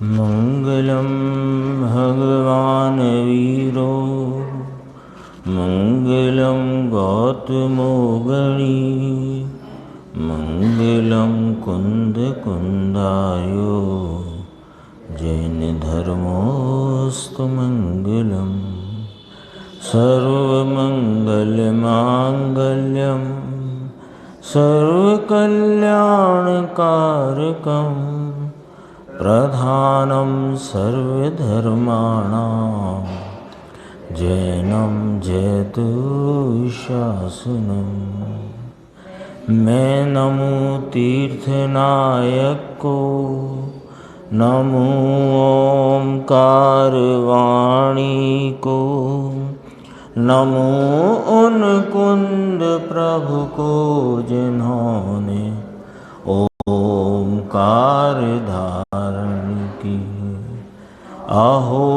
मंगलम भगवान वीरो मंगलम गौतमो गणी मंगलम कुंद कुंदायो जैन धर्मोस्तु मंगलम सर्वमंगल मांगल्यम सर्वकल्याणकारकं प्रधानं सर्वधर्माणां जैनं जयतु शासनम्। मैं नमो तीर्थनायक को, नमो ओंकार वाणी को, नमो उन कुंद प्रभु को जिन्होंने ओंकार धारण की। अहो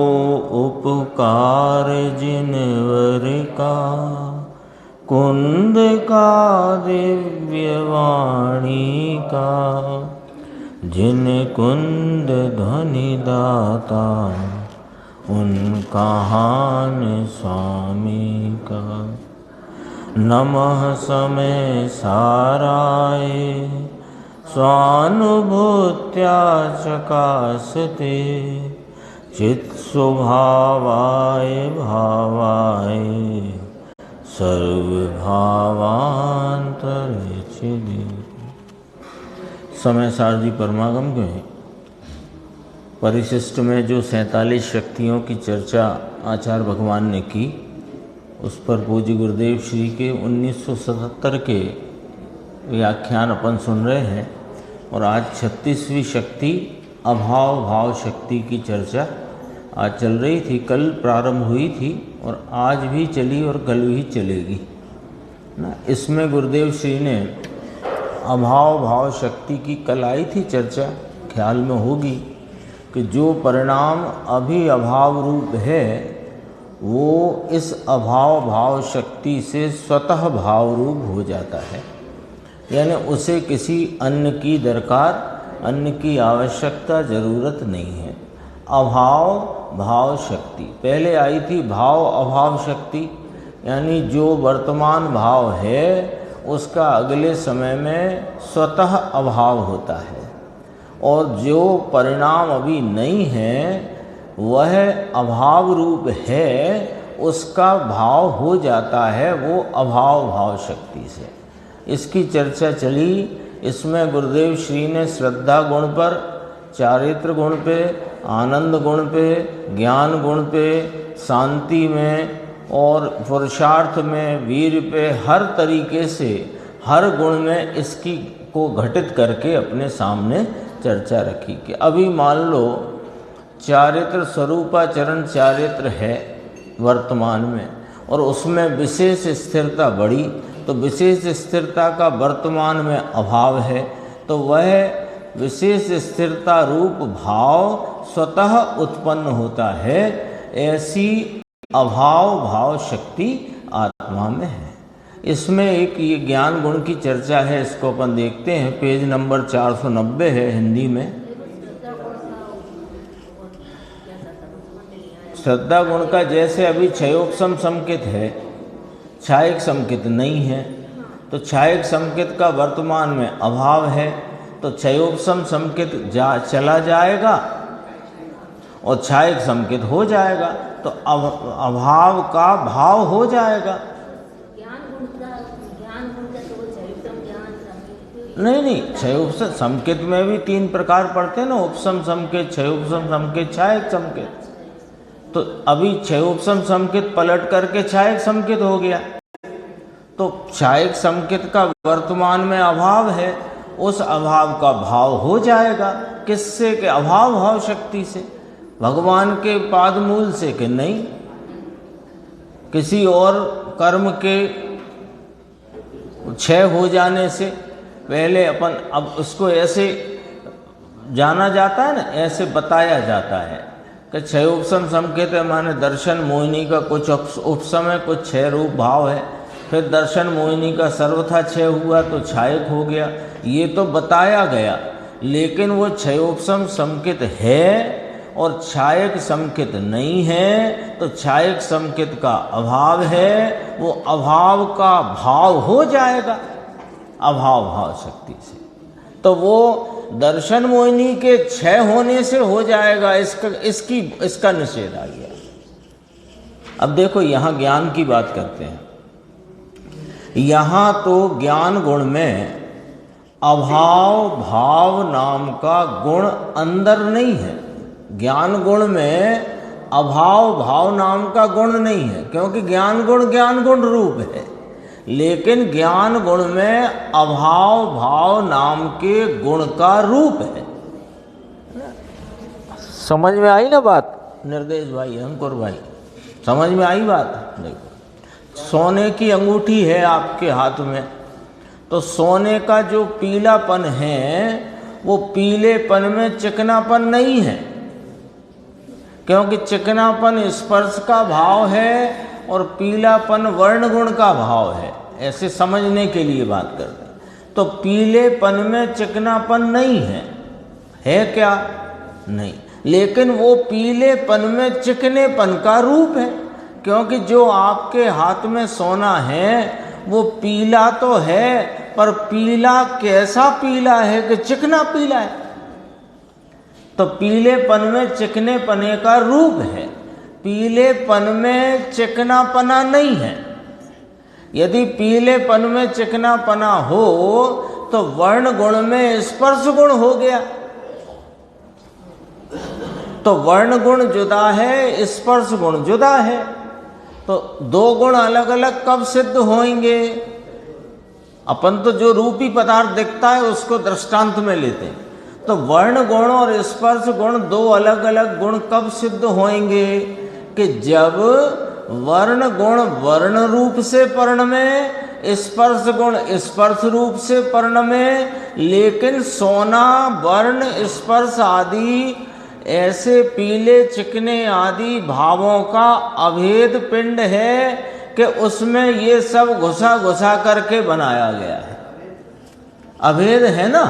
उपकार जिनवर का, कुंद का दिव्य वाणी का, जिन कुंद ध्वनि दाता उनका हान स्वामी का। नमः समय साराय स्वानुभूत्या चकासते चित् स्वभावाय भावाय सर्वभावांतरचिदे। समय सार जी परमागम के परिशिष्ट में जो 47 शक्तियों की चर्चा आचार्य भगवान ने की, उस पर पूज्य गुरुदेव श्री के 1977 के व्याख्यान अपन सुन रहे हैं। और आज 36वीं शक्ति अभाव भाव शक्ति की चर्चा आज चल रही थी, कल प्रारंभ हुई थी और आज भी चली और कल भी चलेगी ना। इसमें गुरुदेव श्री ने अभाव भाव शक्ति की कल आई थी चर्चा, ख्याल में होगी कि जो परिणाम अभी अभाव रूप है वो इस अभाव भाव शक्ति से स्वतः भाव रूप हो जाता है। यानी उसे किसी अन्न की दरकार, अन्न की आवश्यकता ज़रूरत नहीं है। अभाव भाव शक्ति पहले आई थी भाव अभाव शक्ति, यानी जो वर्तमान भाव है उसका अगले समय में स्वतः अभाव होता है, और जो परिणाम अभी नहीं है वह अभाव रूप है, उसका भाव हो जाता है वो अभाव भाव शक्ति से। इसकी चर्चा चली। इसमें गुरुदेव श्री ने श्रद्धा गुण पर, चारित्र गुण पे, आनंद गुण पे, ज्ञान गुण पे, शांति में और पुरुषार्थ में, वीर पे, हर तरीके से हर गुण में इसकी को घटित करके अपने सामने चर्चा रखी कि अभी मान लो चारित्र स्वरूपाचरण चारित्र है वर्तमान में और उसमें विशेष स्थिरता बढ़ी, तो विशेष स्थिरता का वर्तमान में अभाव है, तो वह विशेष स्थिरता रूप भाव स्वतः उत्पन्न होता है। ऐसी अभाव भाव शक्ति आत्मा में है। इसमें एक ये ज्ञान गुण की चर्चा है, इसको अपन देखते हैं। पेज नंबर 490 है हिंदी में। श्रद्धा गुण का जैसे अभी क्षयोपशम संकेत है, क्षायक संकेत नहीं है, तो क्षायक संकेत का वर्तमान में अभाव है, तो क्षयोपशम संकेत चला जाएगा और क्षायक संकेत हो जाएगा, तो अभाव का भाव हो जाएगा। नहीं, क्षयोपशम संकेत में भी 3 प्रकार पड़ते हैं ना, उपशम संकेत, क्षयोपशम संकेत, क्षायक संकेत। तो अभी क्षयोपशम संकेत पलट करके क्षायक संकेत हो गया, तो क्षायक संकेत का वर्तमान में अभाव है, उस अभाव का भाव हो जाएगा। किससे? के अभाव भाव शक्ति से, भगवान के पादमूल से कि नहीं, किसी और कर्म के क्षय हो जाने से। पहले अपन अब उसको ऐसे जाना जाता है ना, ऐसे बताया जाता है कि क्षयोपशम संकेत है, माने दर्शन मोहिनी का कुछ उपशम है, कुछ क्षय रूप भाव है। फिर दर्शन मोहिनी का सर्वथा क्षय हुआ तो क्षायक हो गया, ये तो बताया गया। लेकिन वो क्षयोपशम संकेत है और छायक संकेत नहीं है तो छायक संकेत का अभाव है, वो अभाव का भाव हो जाएगा अभाव भाव शक्ति से, तो वो दर्शन मोहिनी के क्षय होने से हो जाएगा। इसका निषेध आ गया। अब देखो यहाँ ज्ञान की बात करते हैं। यहाँ तो ज्ञान गुण में अभाव भाव नाम का गुण अंदर नहीं है। ज्ञान गुण में अभाव भाव नाम का गुण नहीं है, क्योंकि ज्ञान गुण रूप है। लेकिन ज्ञान गुण में अभाव भाव नाम के गुण का रूप है। समझ में आई ना बात निर्देश भाई, अंकुर भाई, समझ में आई बात? देखो, सोने की अंगूठी है आपके हाथ में, तो सोने का जो पीलापन है वो पीलेपन में चिकनापन नहीं है, क्योंकि चिकनापन स्पर्श का भाव है और पीलापन वर्ण गुण का भाव है। ऐसे समझने के लिए बात करते हैं। तो पीलेपन में चिकनापन नहीं है क्या? नहीं, लेकिन वो पीलेपन में चिकनेपन का रूप है, क्योंकि जो आपके हाथ में सोना है वो पीला तो है, पर पीला कैसा पीला है कि चिकना पीला है। तो पीलेपन में चिकनेपने का रूप है, पीलेपन में चिकनापना नहीं है। यदि पीलेपन में चिकनापना हो तो वर्ण गुण में स्पर्श गुण हो गया। तो वर्ण गुण जुदा है, स्पर्श गुण जुदा है, तो दो गुण अलग अलग कब सिद्ध होंगे? अपन तो जो रूपी पदार्थ दिखता है उसको दृष्टांत में लेते हैं। तो वर्ण गुण और स्पर्श गुण दो अलग अलग गुण कब सिद्ध होंगे? कि जब वर्ण गुण वर्ण रूप से पर्ण में, स्पर्श गुण स्पर्श रूप से पर्ण में। लेकिन सोना वर्ण स्पर्श आदि ऐसे पीले चिकने आदि भावों का अभेद पिंड है कि उसमें ये सब घुसा घुसा करके बनाया गया है। अभेद है ना,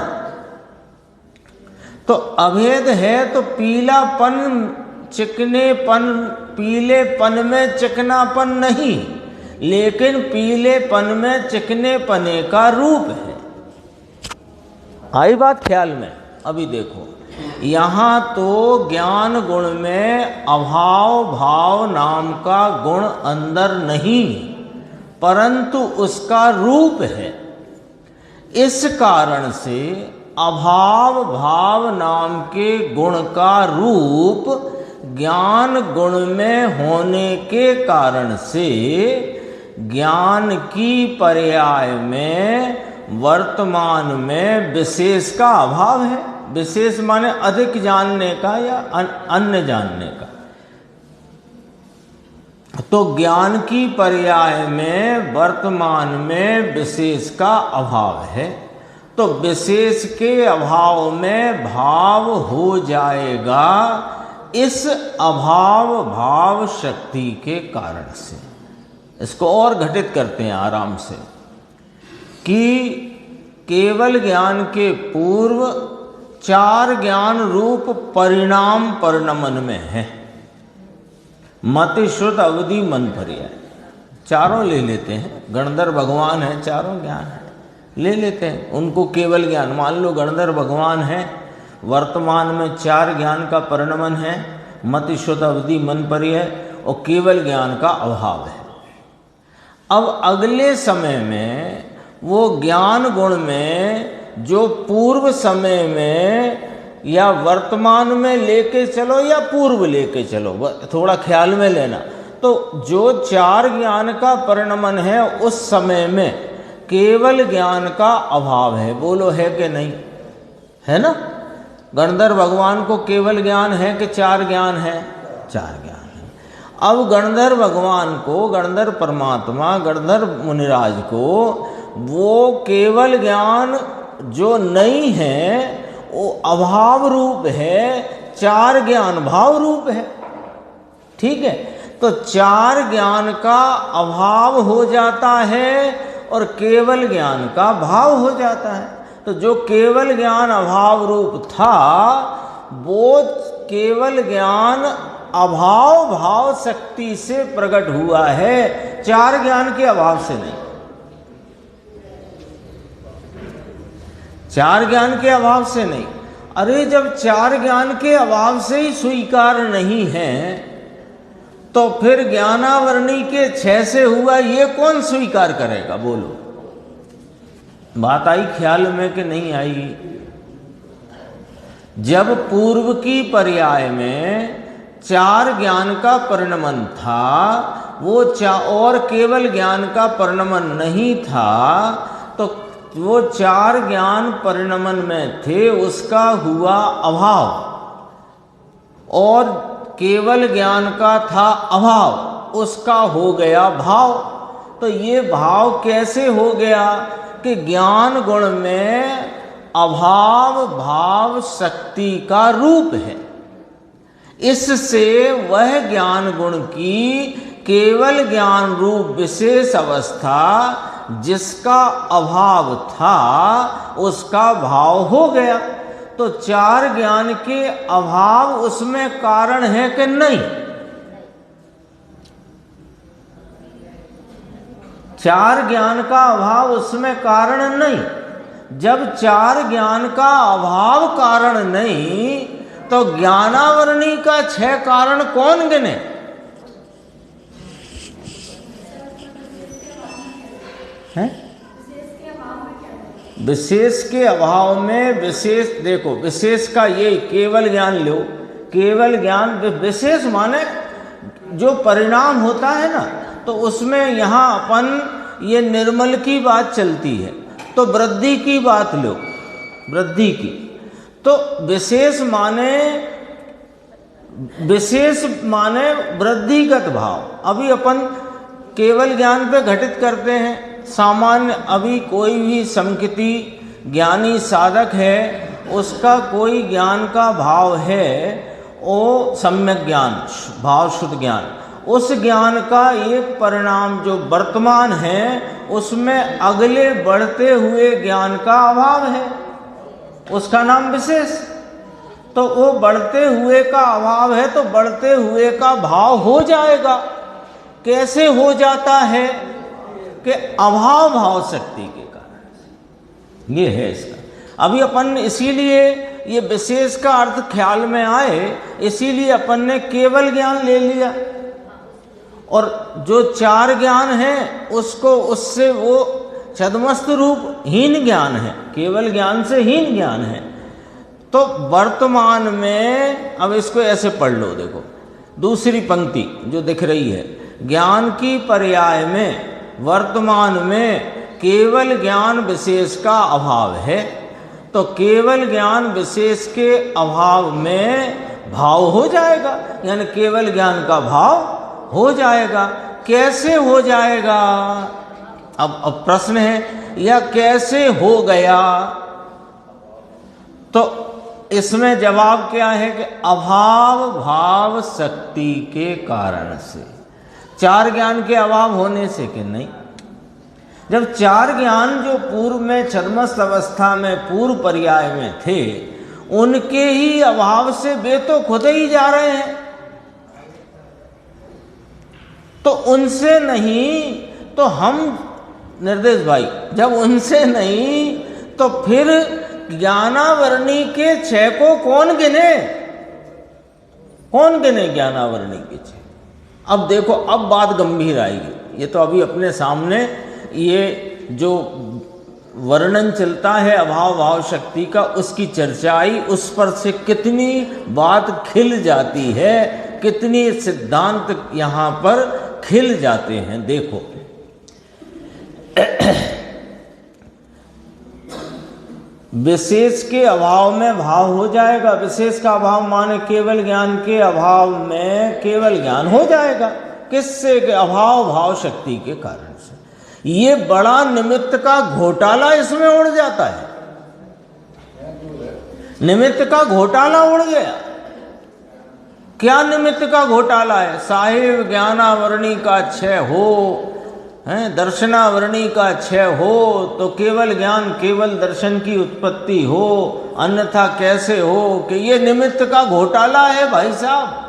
तो अभेद है तो पीलापन चिकनेपन, पीलेपन में चिकनापन नहीं, लेकिन पीलेपन में चिकनेपने का रूप है। आई बात ख्याल में? अभी देखो, यहाँ तो ज्ञान गुण में अभाव भाव नाम का गुण अंदर नहीं, परंतु उसका रूप है। इस कारण से अभाव भाव नाम के गुण का रूप ज्ञान गुण में होने के कारण से ज्ञान की पर्याय में वर्तमान में विशेष का अभाव है। विशेष माने अधिक जानने का या अन्य जानने का। तो ज्ञान की पर्याय में वर्तमान में विशेष का अभाव है, तो विशेष के अभाव में भाव हो जाएगा इस अभाव भाव शक्ति के कारण से। इसको और घटित करते हैं आराम से कि केवल ज्ञान के पूर्व चार ज्ञान रूप परिणाम परिणमन में है। मति श्रुत अवधि मन पर्याय चारों ले लेते हैं। गणधर भगवान है, चारों ज्ञान है, ले लेते हैं उनको केवल ज्ञान। मान लो गणधर भगवान है, वर्तमान में चार ज्ञान का परिणमन है, मति श्रुत अवधि मन पर्याय, और केवल ज्ञान का अभाव है। अब अगले समय में वो ज्ञान गुण में जो पूर्व समय में या वर्तमान में लेके चलो या पूर्व लेके चलो, थोड़ा ख्याल में लेना। तो जो चार ज्ञान का परिणमन है उस समय में केवल ज्ञान का अभाव है। बोलो है कि नहीं? है ना? गणधर भगवान को केवल ज्ञान है कि चार ज्ञान है? चार ज्ञान है। अब गणधर भगवान को, गणधर परमात्मा, गणधर मुनिराज को वो केवल ज्ञान जो नहीं है वो अभाव रूप है, चार ज्ञान भाव रूप है। ठीक है? तो चार ज्ञान का अभाव हो जाता है और केवल ज्ञान का भाव हो जाता है। तो जो केवल ज्ञान अभाव रूप था वो केवल ज्ञान अभाव भाव शक्ति से प्रकट हुआ है, चार ज्ञान के अभाव से नहीं। चार ज्ञान के अभाव से नहीं। अरे जब चार ज्ञान के अभाव से ही स्वीकार नहीं है तो फिर ज्ञानावरणी के 6 से हुआ ये कौन स्वीकार करेगा? बोलो, बात आई ख्याल में कि नहीं आई? जब पूर्व की पर्याय में चार ज्ञान का परिणमन था, वो और केवल ज्ञान का परिणमन नहीं था, तो वो चार ज्ञान परिणमन में थे, उसका हुआ अभाव, और केवल ज्ञान का था अभाव, उसका हो गया भाव। तो ये भाव कैसे हो गया कि ज्ञान गुण में अभाव भाव शक्ति का रूप है, इससे वह ज्ञान गुण की केवल ज्ञान रूप विशेष अवस्था जिसका अभाव था उसका भाव हो गया। तो चार ज्ञान के अभाव उसमें कारण है कि नहीं? चार ज्ञान का अभाव उसमें कारण नहीं। जब चार ज्ञान का अभाव कारण नहीं तो ज्ञानावरणी का 6 कारण कौन गिने? हैं? विशेष के अभाव में विशेष, देखो विशेष का ये केवल ज्ञान लो, केवल ज्ञान विशेष माने जो परिणाम होता है ना, तो उसमें यहाँ अपन ये निर्मल की बात चलती है, तो वृद्धि की बात लो, वृद्धि की। तो विशेष माने वृद्धिगत भाव। अभी अपन केवल ज्ञान पे घटित करते हैं सामान्य। अभी कोई भी समकिति ज्ञानी साधक है, उसका कोई ज्ञान का भाव है, वो सम्यक ज्ञान, भाव शुद्ध ज्ञान, उस ज्ञान का एक परिणाम जो वर्तमान है उसमें अगले बढ़ते हुए ज्ञान का अभाव है, उसका नाम विशेष। तो वो बढ़ते हुए का अभाव है तो बढ़ते हुए का भाव हो जाएगा। कैसे हो जाता है कि अभाव भाव शक्ति के कारण। ये है इसका। अभी अपन इसीलिए ये विशेष का अर्थ ख्याल में आए, इसीलिए अपन ने केवल ज्ञान ले लिया, और जो चार ज्ञान है उसको, उससे वो छद्मस्त रूप हीन ज्ञान है, केवल ज्ञान से हीन ज्ञान है। तो वर्तमान में अब इसको ऐसे पढ़ लो, देखो दूसरी पंक्ति जो दिख रही है, ज्ञान की पर्याय में वर्तमान में केवल ज्ञान विशेष का अभाव है, तो केवल ज्ञान विशेष के अभाव में भाव हो जाएगा, यानी केवल ज्ञान का भाव हो जाएगा। कैसे हो जाएगा? अब प्रश्न है, यह कैसे हो गया? तो इसमें जवाब क्या है कि अभाव भाव शक्ति के कारण से। चार ज्ञान के अभाव होने से कि नहीं? जब चार ज्ञान जो पूर्व में छद्मस्त अवस्था में पूर्व पर्याय में थे, उनके ही अभाव से वे तो खुद ही जा रहे हैं, तो उनसे नहीं तो हम, निर्देश भाई, जब उनसे नहीं तो फिर ज्ञानावरणी के 6 को कौन गिने? कौन गिने ज्ञानावरणी के 6? अब देखो, अब बात गंभीर आएगी। ये तो अभी अपने सामने ये जो वर्णन चलता है अभाव भाव शक्ति का, उसकी चर्चा आई, उस पर से कितनी बात खिल जाती है, कितनी सिद्धांत यहाँ पर खिल जाते हैं। देखो विशेष के अभाव में भाव हो जाएगा। विशेष का अभाव माने केवल ज्ञान के अभाव में केवल ज्ञान हो जाएगा। किससे? के अभाव भाव शक्ति के कारण से। ये बड़ा निमित्त का घोटाला इसमें उड़ जाता है। निमित्त का घोटाला उड़ गया। क्या निमित्त का घोटाला है? साहिब ज्ञानावरणी का 6 हो, हैं, दर्शनावरणी का क्षय हो तो केवल ज्ञान केवल दर्शन की उत्पत्ति हो, अन्यथा कैसे हो कि ये निमित्त का घोटाला है भाई साहब।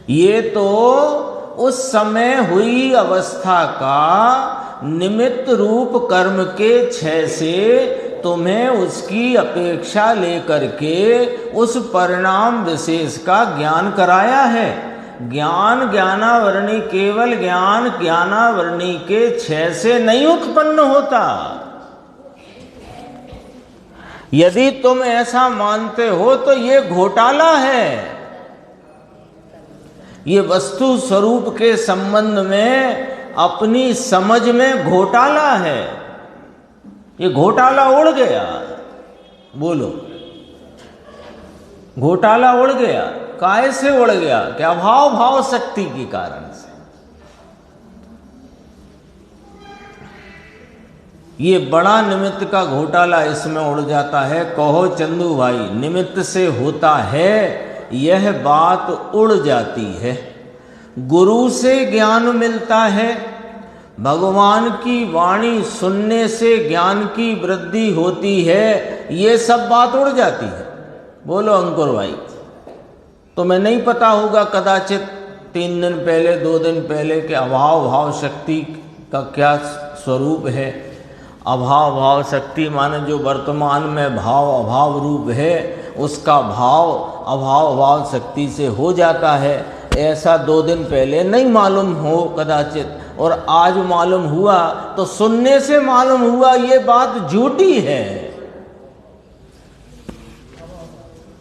ये तो उस समय हुई अवस्था का निमित्त रूप कर्म के क्षय से तुम्हें उसकी अपेक्षा लेकर के उस परिणाम विशेष का ज्ञान कराया है। ज्ञान ज्ञानावरणी केवल ज्ञान ज्ञानावरणी के क्षय से नहीं उत्पन्न होता। यदि तुम ऐसा मानते हो तो ये घोटाला है। ये वस्तु स्वरूप के संबंध में अपनी समझ में घोटाला है। ये घोटाला उड़ गया। बोलो, घोटाला उड़ गया। काहे से उड़ गया? कि अभाव भाव शक्ति के कारण से। ये बड़ा निमित्त का घोटाला इसमें उड़ जाता है। कहो चंदू भाई, निमित्त से होता है यह बात उड़ जाती है। गुरु से ज्ञान मिलता है, भगवान की वाणी सुनने से ज्ञान की वृद्धि होती है, ये सब बात उड़ जाती है। बोलो अंकुर भाई, तुम्हें नहीं पता होगा कदाचित 3 दिन पहले 2 दिन पहले कि अभाव भाव शक्ति का क्या स्वरूप है। अभाव भाव शक्ति माने जो वर्तमान में भाव अभाव रूप है उसका भाव अभाव भाव शक्ति से हो जाता है। ऐसा 2 दिन पहले नहीं मालूम हो कदाचित, और आज मालूम हुआ तो सुनने से मालूम हुआ ये बात झूठी है।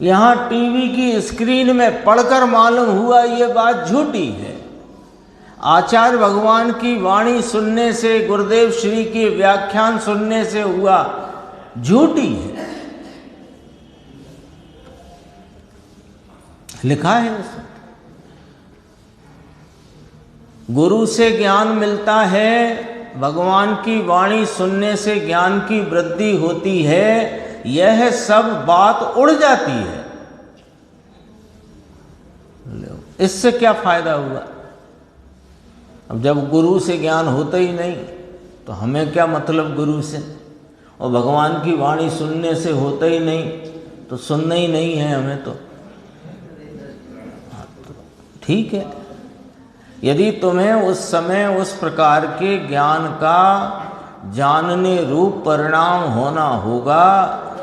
यहां टीवी की स्क्रीन में पढ़कर मालूम हुआ ये बात झूठी है। आचार्य भगवान की वाणी सुनने से, गुरुदेव श्री के व्याख्यान सुनने से हुआ झूठी है। लिखा है उसमें, गुरु से ज्ञान मिलता है, भगवान की वाणी सुनने से ज्ञान की वृद्धि होती है, यह सब बात उड़ जाती है। इससे क्या फायदा हुआ? अब जब गुरु से ज्ञान होता ही नहीं तो हमें क्या मतलब गुरु से, और भगवान की वाणी सुनने से होता ही नहीं तो सुनना ही नहीं है हमें तो ठीक है। यदि तुम्हें उस समय उस प्रकार के ज्ञान का जानने रूप परिणाम होना होगा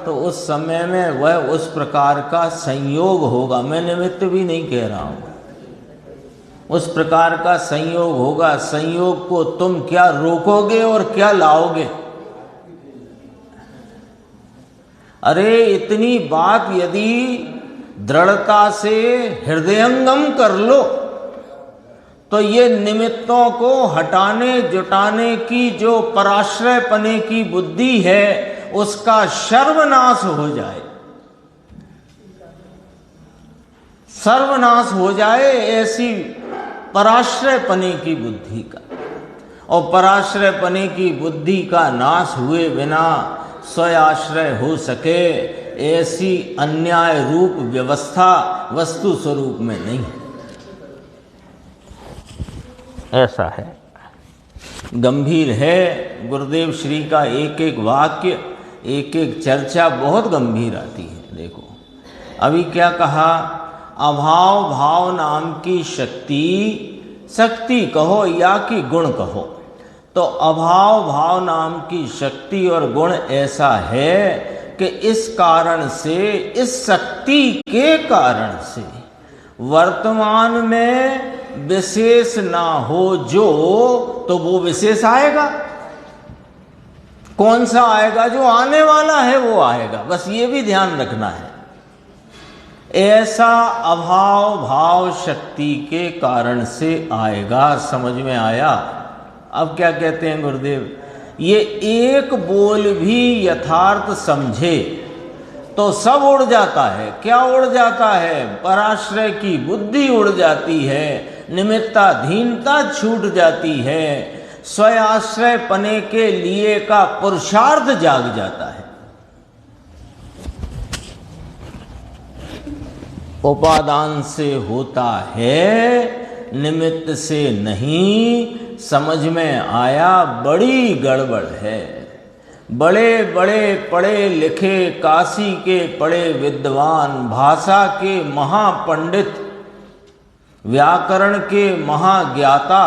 तो उस समय में वह उस प्रकार का संयोग होगा। मैं निमित्त भी नहीं कह रहा हूँ, उस प्रकार का संयोग होगा। संयोग को तुम क्या रोकोगे और क्या लाओगे? अरे इतनी बात यदि दृढ़ता से हृदयंगम कर लो तो ये निमित्तों को हटाने जुटाने की जो पराश्रय पने की बुद्धि है उसका सर्वनाश हो जाए, सर्वनाश हो जाए ऐसी पराश्रय पने की बुद्धि का। और पराश्रय पने की बुद्धि का नाश हुए बिना स्वयाश्रय हो सके ऐसी अन्याय रूप व्यवस्था वस्तु स्वरूप में नहीं है। ऐसा है, गंभीर है। गुरुदेव श्री का एक एक वाक्य एक एक चर्चा बहुत गंभीर आती है। देखो अभी क्या कहा, अभाव भाव नाम की शक्ति, शक्ति कहो या कि गुण कहो, तो अभाव भाव नाम की शक्ति और गुण ऐसा है कि इस कारण से, इस शक्ति के कारण से वर्तमान में विशेष ना हो जो, तो वो विशेष आएगा। कौन सा आएगा? जो आने वाला है वो आएगा। बस ये भी ध्यान रखना है। ऐसा अभाव भाव शक्ति के कारण से आएगा। समझ में आया? अब क्या कहते हैं गुरुदेव, ये एक बोल भी यथार्थ समझे तो सब उड़ जाता है। क्या उड़ जाता है? पराश्रय की बुद्धि उड़ जाती है, निमित्ताधीनता छूट जाती है, स्वयाश्रय पने के लिए का पुरुषार्थ जाग जाता है। उपादान से होता है निमित्त से नहीं समझ में आया बड़ी गड़बड़ है। बड़े बड़े पढ़े लिखे काशी के पढ़े विद्वान, भाषा के महापंडित, व्याकरण के महाज्ञाता,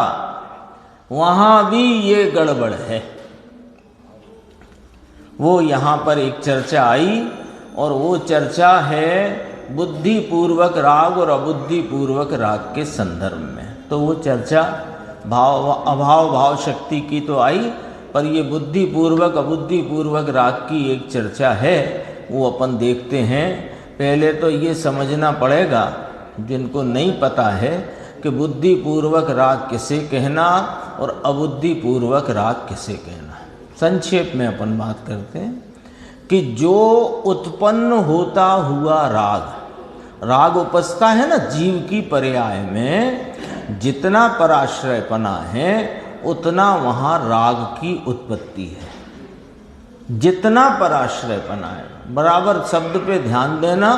वहाँ भी ये गड़बड़ है। वो यहाँ पर एक चर्चा आई और वो चर्चा है बुद्धिपूर्वक राग और अबुद्धिपूर्वक राग के संदर्भ में। तो वो चर्चा अभाव भाव शक्ति की तो आई, पर ये बुद्धिपूर्वक अबुद्धिपूर्वक राग की एक चर्चा है, वो अपन देखते हैं। पहले तो ये समझना पड़ेगा जिनको नहीं पता है कि बुद्धिपूर्वक राग किसे कहना और अबुद्धिपूर्वक राग किसे कहना। संक्षेप में अपन बात करते हैं कि जो उत्पन्न होता हुआ राग, राग उपजता है ना जीव की पर्याय में, जितना पराश्रयपना है उतना वहाँ राग की उत्पत्ति है। जितना पराश्रयपना है, बराबर शब्द पे ध्यान देना,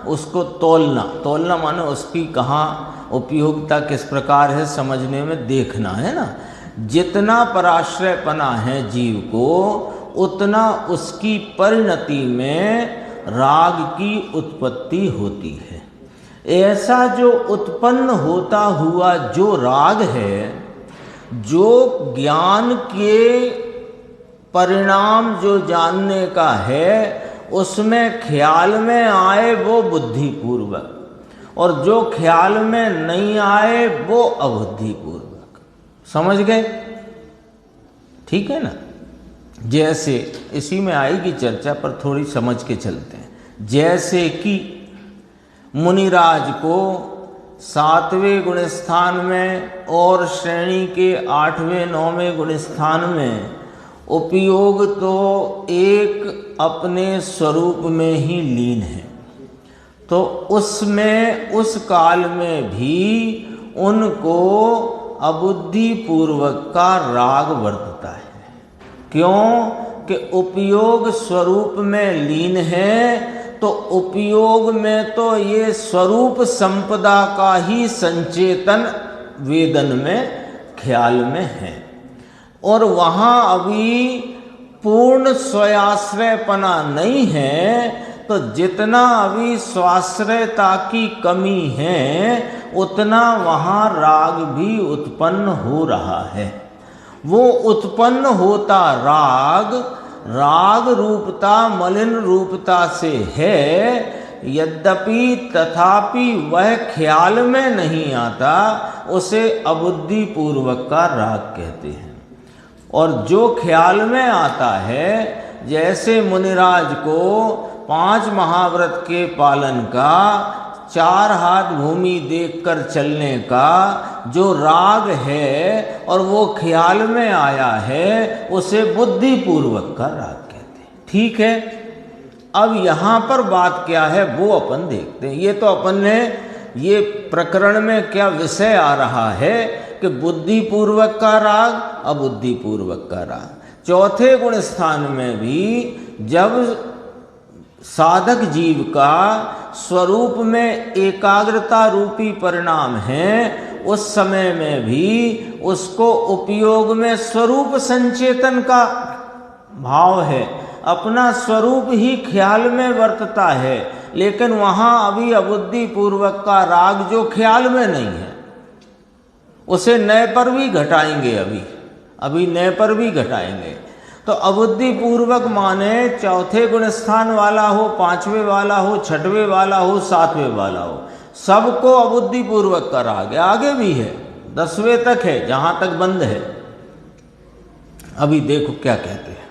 उसको तोलना, तोलना माने उसकी कहाँ उपयोगिता किस प्रकार है समझने में देखना है ना। जितना पराश्रयपना है जीव को, उतना उसकी परिणति में राग की उत्पत्ति होती है। ऐसा जो उत्पन्न होता हुआ जो राग है, जो ज्ञान के परिणाम जो जानने का है, उसमें ख्याल में आए वो बुद्धिपूर्वक, और जो ख्याल में नहीं आए वो अबुद्धिपूर्वक। समझ गए? ठीक है ना। जैसे इसी में आएगी चर्चा, पर थोड़ी समझ के चलते हैं। जैसे कि मुनिराज को 7वें गुण स्थान में और श्रेणी के 8वें 9वें गुण स्थान में उपयोग तो एक अपने स्वरूप में ही लीन है, तो उसमें उस काल में भी उनको अबुद्धिपूर्वक का राग वर्तता है। क्यों? कि उपयोग स्वरूप में लीन है, तो उपयोग में तो ये स्वरूप संपदा का ही संचेतन वेदन में ख्याल में है, और वहाँ अभी पूर्ण स्वाश्रयपना नहीं है, तो जितना अभी स्वाश्रयता की कमी है उतना वहाँ राग भी उत्पन्न हो रहा है। वो उत्पन्न होता राग, राग रूपता मलिन रूपता से है, यद्यपि तथापि वह ख्याल में नहीं आता, उसे अबुद्धिपूर्वक का राग कहते हैं। और जो ख्याल में आता है, जैसे मुनिराज को 5 महाव्रत के पालन का, 4 हाथ भूमि देखकर चलने का जो राग है और वो ख्याल में आया है, उसे बुद्धिपूर्वक का राग कहते हैं। ठीक है। अब यहाँ पर बात क्या है वो अपन देखते हैं। ये तो अपन ने ये प्रकरण में क्या विषय आ रहा है कि बुद्धिपूर्वक का राग, अबुद्धिपूर्वक का राग। चौथे गुण स्थान में भी जब साधक जीव का स्वरूप में एकाग्रता रूपी परिणाम है, उस समय में भी उसको उपयोग में स्वरूप संचेतन का भाव है, अपना स्वरूप ही ख्याल में वर्तता है, लेकिन वहाँ अभी अबुद्धिपूर्वक का राग जो ख्याल में नहीं है, उसे नए पर भी घटाएंगे, अभी नए पर भी घटाएंगे। तो अबुद्धिपूर्वक माने चौथे गुण स्थान वाला हो, 5वें वाला हो, 6वें वाला हो, 7वें वाला हो, सबको अबुद्धिपूर्वक का राग है। आगे भी है, 10वें तक है, जहाँ तक बंद है। अभी देखो क्या कहते हैं।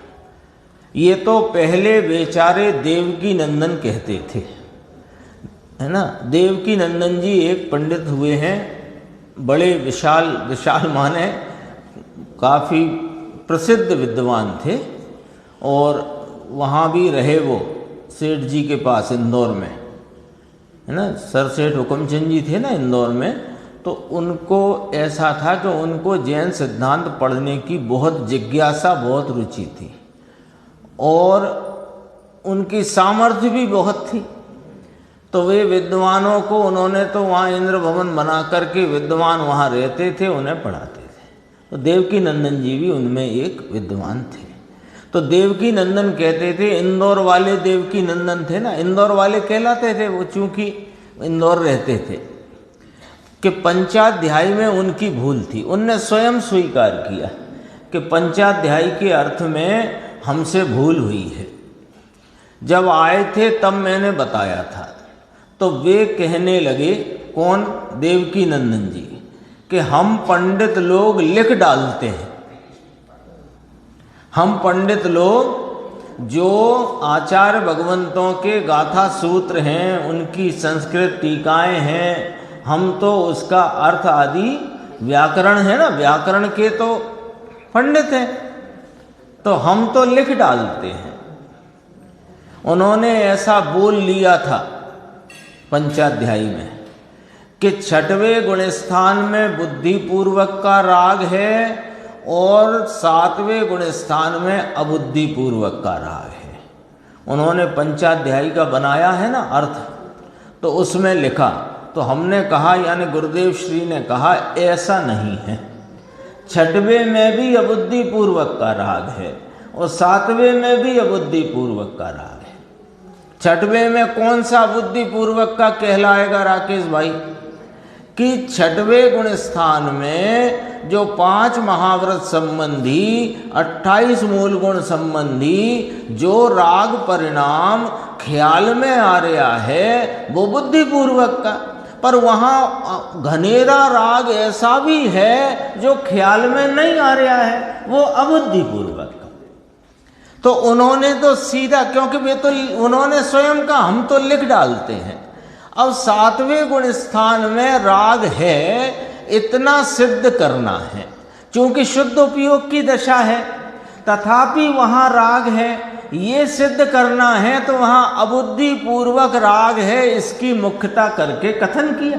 ये तो पहले बेचारे देवकी नंदन कहते थे, है ना। देवकी नंदन जी एक पंडित हुए हैं, बड़े विशाल माने काफ़ी प्रसिद्ध विद्वान थे, और वहाँ भी रहे वो सेठ जी के पास इंदौर में, है ना। सर सेठ हुक्मचंद जी थे ना इंदौर में, तो उनको ऐसा था कि उनको जैन सिद्धांत पढ़ने की बहुत जिज्ञासा, बहुत रुचि थी, और उनकी सामर्थ्य भी बहुत थी। तो वे विद्वानों को उन्होंने तो वहाँ इंद्र भवन बना करके विद्वान वहाँ रहते थे, उन्हें पढ़ाते थे। तो देवकी नंदन जी भी उनमें एक विद्वान थे। तो देवकी नंदन कहते थे, इंदौर वाले देवकी नंदन थे ना, इंदौर वाले कहलाते थे वो, चूँकि इंदौर रहते थे, कि पंचाध्यायी में उनकी भूल थी। उनने स्वयं स्वीकार किया कि पंचाध्यायी के अर्थ में हमसे भूल हुई है। जब आए थे तब मैंने बताया था। तो वे कहने लगे, कौन? देवकी नंदन जी, कि हम पंडित लोग लिख डालते हैं। हम पंडित लोग जो आचार्य भगवंतों के गाथा सूत्र हैं, उनकी संस्कृत टीकाएं हैं, हम तो उसका अर्थ आदि व्याकरण है ना, व्याकरण के तो पंडित हैं, तो हम तो लिख डालते हैं। उन्होंने ऐसा बोल लिया था पंचाध्यायी में कि 6वें गुण स्थान में बुद्धिपूर्वक का राग है और 7वें गुण स्थान में अबुद्धिपूर्वक का राग है। उन्होंने पंचाध्यायी का बनाया है ना अर्थ, तो उसमें लिखा। तो हमने कहा, यानी गुरुदेव श्री ने कहा, ऐसा नहीं है। 6वें में भी अबुद्धिपूर्वक का राग है और 7वें में भी अबुद्धिपूर्वक का राग है। 6वें में कौन सा अबुद्धिपूर्वक का कहलाएगा राकेश भाई? कि 6वें गुण स्थान में जो 5 महाव्रत संबंधी 28 मूल गुण संबंधी जो राग परिणाम ख्याल में आ रहा है वो बुद्धिपूर्वक का, पर वहाँ घनेरा राग ऐसा भी है जो ख्याल में नहीं आ रहा है, वो अबुद्धिपूर्वक का। तो उन्होंने तो सीधा, क्योंकि वे तो उन्होंने स्वयं का हम तो लिख डालते हैं। अब 7वें गुण स्थान में राग है, इतना सिद्ध करना है, क्योंकि शुद्ध उपयोग की दशा है, तथापि वहाँ राग है, ये सिद्ध करना है, तो वहाँ अबुद्धिपूर्वक राग है, इसकी मुख्यता करके कथन किया।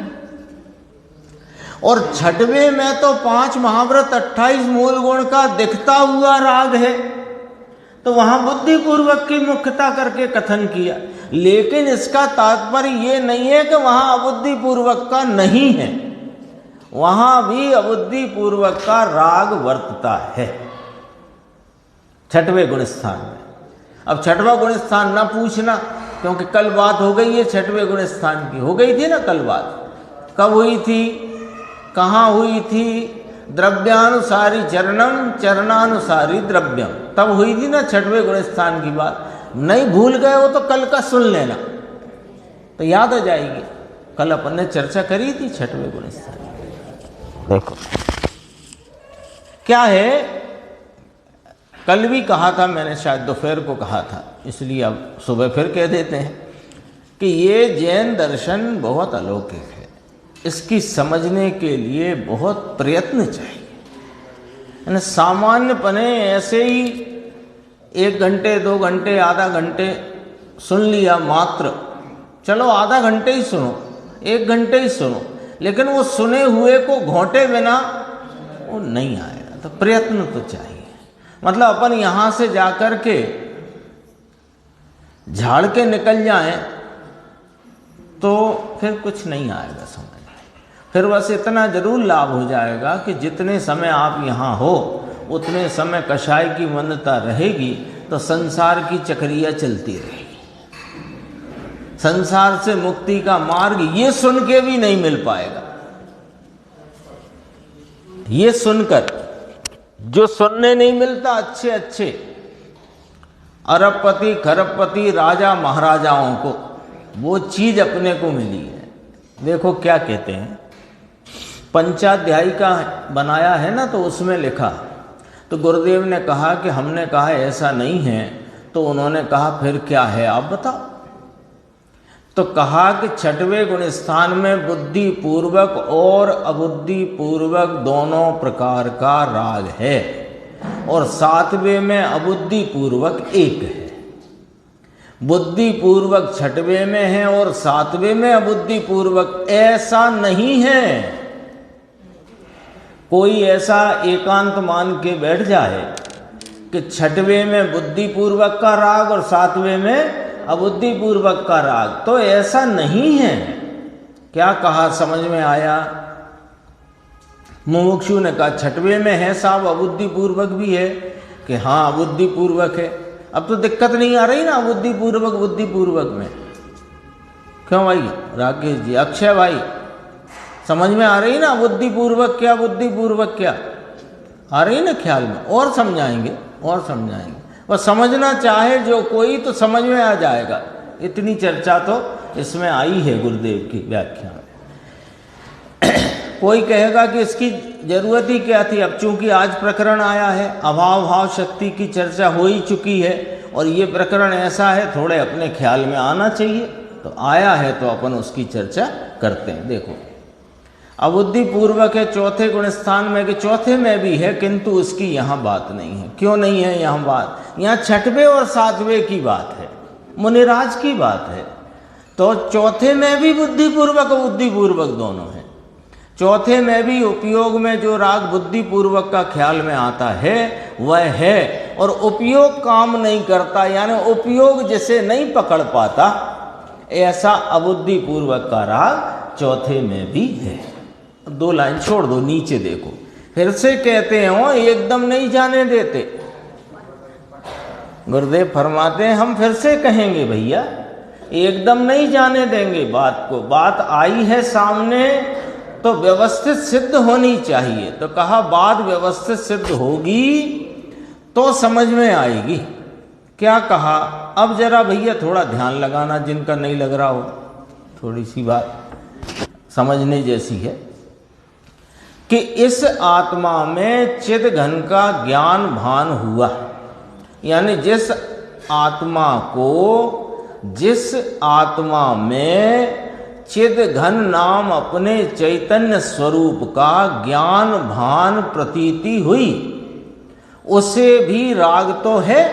और 6वें में तो 5 महाव्रत 28 मूल गुण का दिखता हुआ राग है, तो वहाँ बुद्धिपूर्वक की मुख्यता करके कथन किया। लेकिन इसका तात्पर्य ये नहीं है कि वहाँ अबुद्धिपूर्वक का नहीं है, वहाँ भी अबुद्धिपूर्वक का राग वर्तता है 6वें गुण स्थान में। अब 6वां गुण स्थान ना पूछना, क्योंकि कल बात हो गई है 6वें गुण स्थान की, हो गई थी ना कल बात। कब हुई थी, कहाँ हुई थी? द्रव्यानुसारी चरणम, चरणानुसारी द्रव्यम, तब हुई थी ना 6वें गुण स्थान की बात। नहीं भूल गए हो तो कल का सुन लेना, तो याद आ जाएगी। कल अपन ने चर्चा करी थी 6वें गुण स्थान। देखो क्या है, कल भी कहा था मैंने, शायद दोपहर को कहा था, इसलिए अब सुबह फिर कह देते हैं कि ये जैन दर्शन बहुत अलौकिक है। इसकी समझने के लिए बहुत प्रयत्न चाहिए। सामान्यपने ऐसे ही 1 घंटे 2 घंटे आधा घंटे सुन लिया मात्र, चलो आधा घंटे ही सुनो, 1 घंटे ही सुनो, लेकिन वो सुने हुए को घोंटे बिना वो नहीं आएगा। तो प्रयत्न तो चाहिए। मतलब अपन यहाँ से जाकर के झाड़ के निकल जाएं तो फिर कुछ नहीं आएगा समझ। फिर बस इतना जरूर लाभ हो जाएगा कि जितने समय आप यहाँ हो उतने समय कषाय की मंदता रहेगी, तो संसार की चक्रिया चलती रहेगी। संसार से मुक्ति का मार्ग ये सुन के भी नहीं मिल पाएगा। ये सुनकर जो सुनने नहीं मिलता, अच्छे अच्छे अरबपति खरबपति राजा महाराजाओं को वो चीज अपने को मिली है। देखो क्या कहते हैं, पंचाध्यायी का बनाया है ना, तो उसमें लिखा, तो गुरुदेव ने कहा कि हमने कहा ऐसा नहीं है, तो उन्होंने कहा फिर क्या है आप बताओ। तो कहा कि 6वें गुण स्थान में बुद्धि पूर्वक और अबुद्धि पूर्वक दोनों प्रकार का राग है, और 7वें में अबुद्धि पूर्वक एक है। बुद्धि पूर्वक 6वें में है और 7वें में अबुद्धि पूर्वक। ऐसा नहीं है कोई ऐसा एकांत मान के बैठ जाए कि 6वें में बुद्धि पूर्वक का राग और 7वें में अबुद्धि पूर्वक का राग, तो ऐसा नहीं है। क्या कहा, समझ में आया? मुमुक्षु ने कहा छठवें में है साहब, अबुद्धि पूर्वक भी है, कि हाँ अबुद्धि पूर्वक है। अब तो दिक्कत नहीं आ रही ना अबुद्धि पूर्वक बुद्धि पूर्वक में। क्यों भाई राकेश जी, अक्षय भाई, समझ में आ रही ना बुद्धि पूर्वक क्या बुद्धि पूर्वक क्या आ रही ना ख्याल में? और समझाएंगे और समझाएंगे, बस समझना चाहे जो कोई तो समझ में आ जाएगा। इतनी चर्चा तो इसमें आई है गुरुदेव की व्याख्या में। कोई कहेगा कि इसकी जरूरत ही क्या थी, अब चूंकि आज प्रकरण आया है, अभाव भाव शक्ति की चर्चा हो ही चुकी है और ये प्रकरण ऐसा है थोड़े अपने ख्याल में आना चाहिए, तो आया है तो अपन उसकी चर्चा करते हैं। देखो अबुद्धि पूर्वक है चौथे गुण स्थान में, कि चौथे में भी है किंतु उसकी यहाँ बात नहीं है। क्यों नहीं है यहाँ बात? यहाँ छठवें और सातवें की बात है, मुनिराज की बात है। तो चौथे में भी बुद्धि पूर्वक और बुद्धि पूर्वक दोनों है। चौथे में भी उपयोग में जो राग बुद्धि पूर्वक का ख्याल में आता है वह है, और उपयोग काम नहीं करता, यानी उपयोग जिसे नहीं पकड़ पाता, ऐसा अबुद्धि पूर्वक का राग चौथे में भी है। 2 लाइन छोड़ दो, नीचे देखो, फिर से कहते हैं वो एकदम नहीं जाने देते। गुरुदेव फरमाते हैं हम फिर से कहेंगे भैया, एकदम नहीं जाने देंगे बात को। बात आई है सामने तो व्यवस्थित सिद्ध होनी चाहिए, तो कहा बात व्यवस्थित सिद्ध होगी तो समझ में आएगी। क्या कहा? अब जरा भैया थोड़ा ध्यान लगाना, जिनका नहीं लग रहा हो, थोड़ी सी बात समझने जैसी है कि इस आत्मा में चिद घन का ज्ञान भान हुआ, यानी जिस आत्मा में चिद घन नाम अपने चैतन्य स्वरूप का ज्ञान भान प्रतीति हुई, उसे भी राग तो है,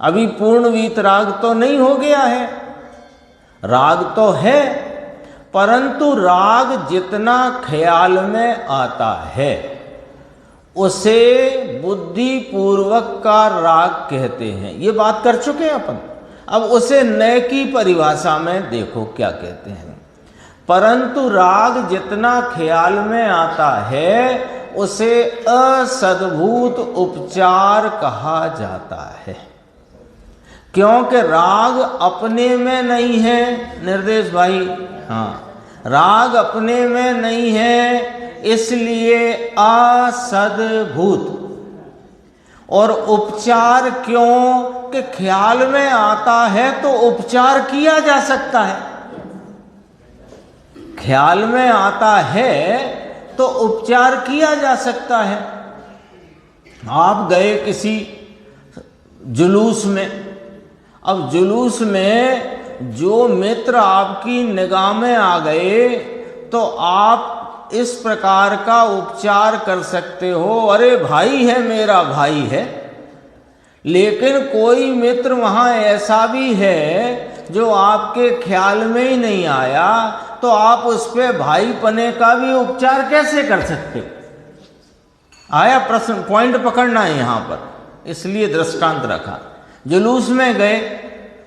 अभी पूर्णवीत राग तो नहीं हो गया है, राग तो है, परंतु राग जितना ख्याल में आता है उसे बुद्धि पूर्वक का राग कहते हैं। ये बात कर चुके हैं अपन। अब उसे नए की परिभाषा में देखो क्या कहते हैं। परंतु राग जितना ख्याल में आता है उसे असद्भूत उपचार कहा जाता है, क्योंकि राग अपने में नहीं है। निर्देश भाई, हाँ, राग अपने में नहीं है, इसलिए असद्भूत। और उपचार क्यों? कि ख्याल में आता है तो उपचार किया जा सकता है। ख्याल में आता है तो उपचार किया जा सकता है। आप गए किसी जुलूस में, अब जुलूस में जो मित्र आपकी निगाह में आ गए तो आप इस प्रकार का उपचार कर सकते हो, अरे भाई है, मेरा भाई है। लेकिन कोई मित्र वहां ऐसा भी है जो आपके ख्याल में ही नहीं आया, तो आप उस पर भाईपने का भी उपचार कैसे कर सकते? आया प्रश्न? पॉइंट पकड़ना है यहां पर, इसलिए दृष्टांत रखा। जुलूस में गए,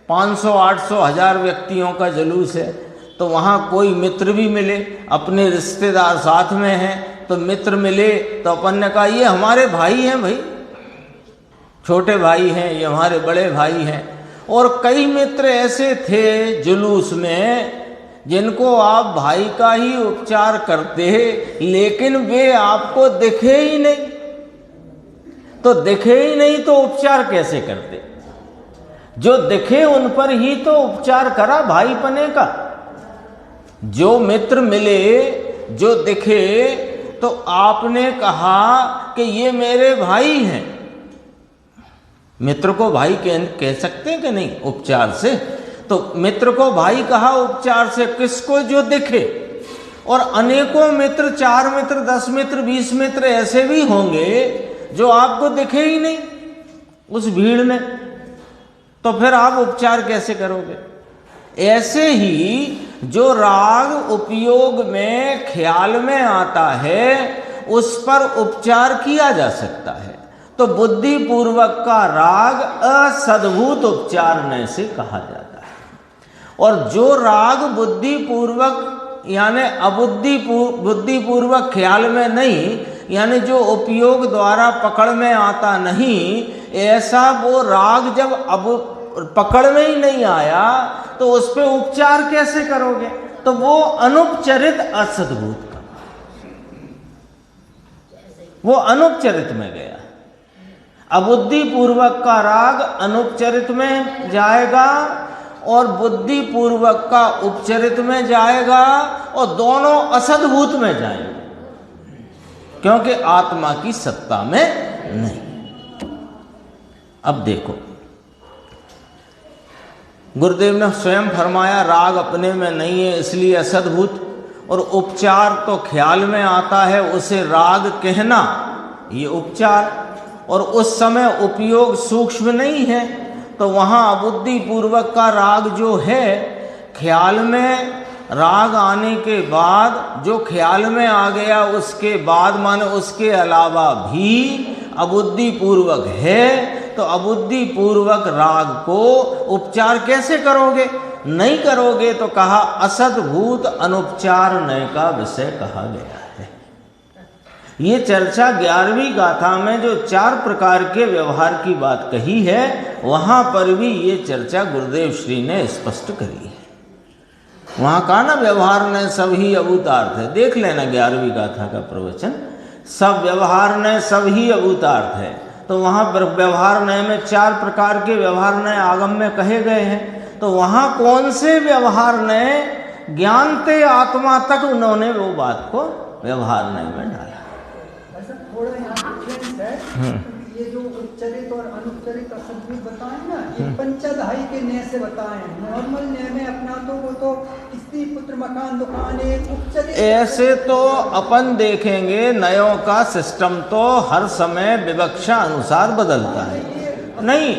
500, 800, 1000 व्यक्तियों का जुलूस है, तो वहाँ कोई मित्र भी मिले, अपने रिश्तेदार साथ में हैं, तो मित्र मिले तो अपन ने कहा ये हमारे भाई हैं, भाई छोटे भाई हैं, ये हमारे बड़े भाई हैं। और कई मित्र ऐसे थे जुलूस में जिनको आप भाई का ही उपचार करते, लेकिन वे आपको दिखे ही नहीं। तो दिखे ही नहीं तो उपचार कैसे करते? जो दिखे उन पर ही तो उपचार करा भाईपने का। जो मित्र मिले, जो दिखे, तो आपने कहा कि ये मेरे भाई हैं। मित्र को भाई कह सकते हैं कि नहीं उपचार से? तो मित्र को भाई कहा उपचार से किसको? जो दिखे। और अनेकों मित्र, 4 मित्र, 10 मित्र, 20 मित्र ऐसे भी होंगे जो आपको दिखे ही नहीं उस भीड़ में, तो फिर आप उपचार कैसे करोगे? ऐसे ही जो राग उपयोग में ख्याल में आता है उस पर उपचार किया जा सकता है। तो बुद्धि पूर्वक का राग असद्भूत उपचार नय से कहा जाता है। और जो राग बुद्धि पूर्वक यानी बुद्धि पूर्वक ख्याल में नहीं, यानी जो उपयोग द्वारा पकड़ में आता नहीं, ऐसा वो राग जब अब पकड़ में ही नहीं आया तो उस पे उपचार कैसे करोगे? तो वो अनुपचरित असद्भूत का, वो अनुपचरित में गया। अबुद्धि पूर्वक का राग अनुपचरित में जाएगा और बुद्धि पूर्वक का उपचरित में जाएगा, और दोनों असद्भूत में जाएंगे, क्योंकि आत्मा की सत्ता में नहीं। अब देखो, गुरुदेव ने स्वयं फरमाया राग अपने में नहीं है इसलिए असद्भूत, और उपचार तो ख्याल में आता है, उसे राग कहना ये उपचार, और उस समय उपयोग सूक्ष्म नहीं है, तो वहाँ अबुद्धि पूर्वक का राग जो है, ख्याल में राग आने के बाद जो ख्याल में आ गया उसके बाद माने उसके अलावा भी अबुद्धि पूर्वक है, तो अबुद्धि पूर्वक राग को उपचार कैसे करोगे? नहीं करोगे तो कहा असद्भूत अनुपचार नय का विषय कहा गया है। ये चर्चा 11वीं गाथा में जो 4 प्रकार के व्यवहार की बात कही है, वहां पर भी ये चर्चा गुरुदेव श्री ने स्पष्ट करी है। वहां का ना व्यवहार ने सब ही अभूतार्थ है, देख लेना 11वीं गाथा का प्रवचन, सब व्यवहार ने सब ही अभूतार्थ है। तो वहां पर व्यवहार नय में 4 प्रकार के व्यवहार नय आगम में कहे गए हैं, तो वहां कौन से व्यवहार नय ज्ञानते आत्मा तक उन्होंने वो बात को व्यवहार नय में डाला। थोड़ा यहाँ डिफरेंस है, ये जो उपचरित और अनुपचरित असद्भूत बताए ना, ये पंचदहाई के न्याय से बताए हैं। नॉर्मल न्याय में अपना तो वो तो स्त्री पुत्र मकान दुकान एक उपचरित, ऐसे तो अपन देखेंगे नयों का सिस्टम तो हर समय विवक्षा अनुसार बदलता है। नहीं,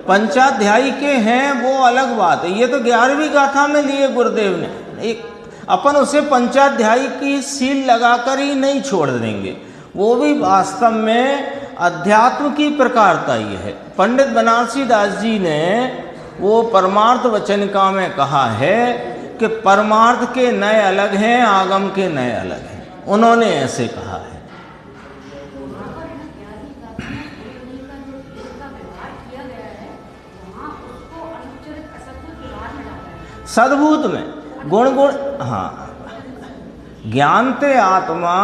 पंचाध्यायी के हैं वो अलग बात है, ये तो 11वीं गाथा में लिए गुरुदेव ने, एक अपन उसे पंचाध्यायी की सील लगाकर ही नहीं छोड़ देंगे, वो भी वास्तव में अध्यात्म की प्रकारता ही है। पंडित बनारसी दास जी ने वो परमार्थ वचनिका में कहा है कि परमार्थ के नए अलग हैं, आगम के नए अलग हैं, उन्होंने ऐसे कहा है। सद्भूत में गुण, हाँ, ज्ञानते आत्मा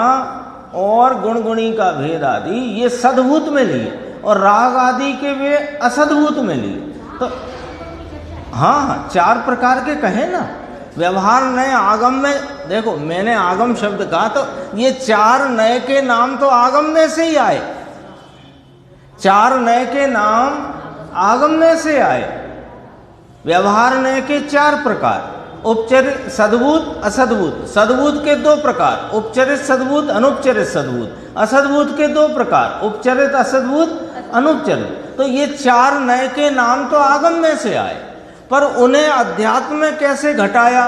और गुणगुणी का भेद आदि ये सद्भूत में लिए, और राग आदि के वे असद्भूत में लिए। तो हाँ 4 प्रकार के कहे ना व्यवहार नए आगम में। देखो मैंने आगम शब्द कहा, तो ये 4 नए के नाम तो आगम में से ही आए, 4 नए के नाम आगम में से आए। व्यवहार नए के 4 प्रकार, उपचरित सद्भूत असद्भूत, सद्भूत के 2 प्रकार, उपचरित सद्भूत अनुपचरित सद्भूत, असद्भूत के 2 प्रकार, उपचरित असद्भूत अनुपचरित। तो ये 4 नए के नाम तो आगम में से आए, पर उन्हें अध्यात्म में कैसे घटाया?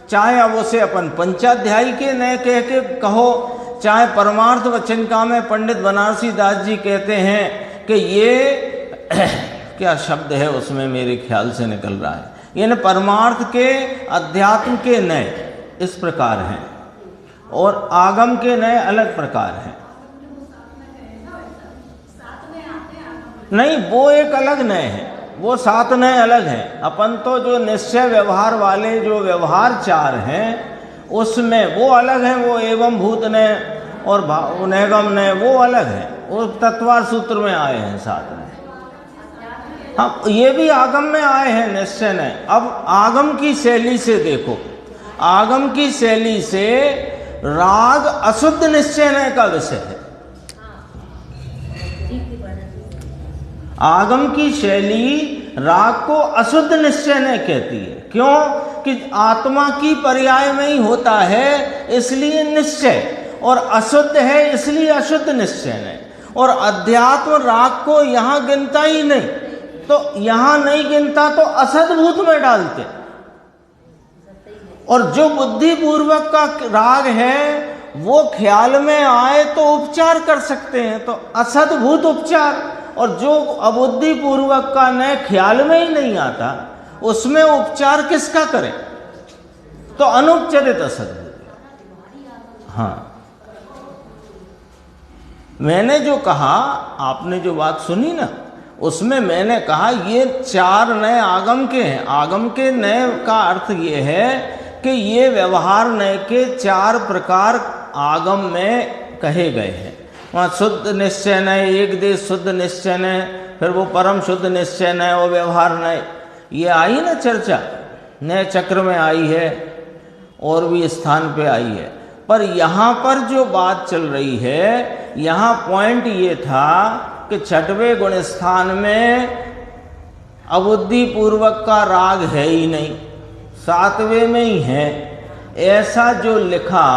चाहे अब उसे अपन पंचाध्यायी के नए कह के कहो, चाहे परमार्थ वचनिका में पंडित बनारसी दास जी कहते हैं कि ये क्या शब्द है उसमें मेरे ख्याल से निकल रहा है, यानी परमार्थ के अध्यात्म के नए इस प्रकार हैं और आगम के नए अलग प्रकार हैं। नहीं, वो एक अलग नए हैं, वो 7 नए अलग हैं। अपन तो जो निश्चय व्यवहार वाले जो व्यवहार 4 हैं उसमें वो अलग हैं, वो एवं भूत नए और नैगम नए वो अलग हैं, वो तत्वार सूत्र में आए हैं 7 नए। हाँ, ये भी आगम में आए हैं निश्चय नए। अब आगम की शैली से देखो, आगम की शैली से राग अशुद्ध निश्चय नए का विषय है। आगम की शैली राग को अशुद्ध निश्चय नय कहती है। क्यों? कि आत्मा की पर्याय में ही होता है इसलिए निश्चय, और अशुद्ध है इसलिए अशुद्ध निश्चय नय। और अध्यात्म राग को यहाँ गिनता ही नहीं, तो यहाँ नहीं गिनता तो असद्भूत में डालते। और जो बुद्धि पूर्वक का राग है वो ख्याल में आए तो उपचार कर सकते हैं, तो असद्भूत उपचार। और जो अबुद्धि पूर्वक का नए ख्याल में ही नहीं आता, उसमें उपचार किसका करें? तो अनुपचरित असद्भूत। हाँ, मैंने जो कहा, आपने जो बात सुनी ना, उसमें मैंने कहा ये 4 नए आगम के हैं। आगम के नए का अर्थ ये है कि ये व्यवहार नए के 4 प्रकार आगम में कहे गए हैं। वहाँ शुद्ध निश्चय नय, एक देश शुद्ध निश्चय नय, फिर वो परम शुद्ध निश्चय नय, वो व्यवहार नय, ये आई ना चर्चा, नए चक्र में आई है और भी स्थान पे आई है। पर यहाँ पर जो बात चल रही है, यहाँ पॉइंट ये था कि 6वें गुण स्थान में अबुद्धि पूर्वक का राग है ही नहीं, 7वें में ही है। ऐसा जो लिखा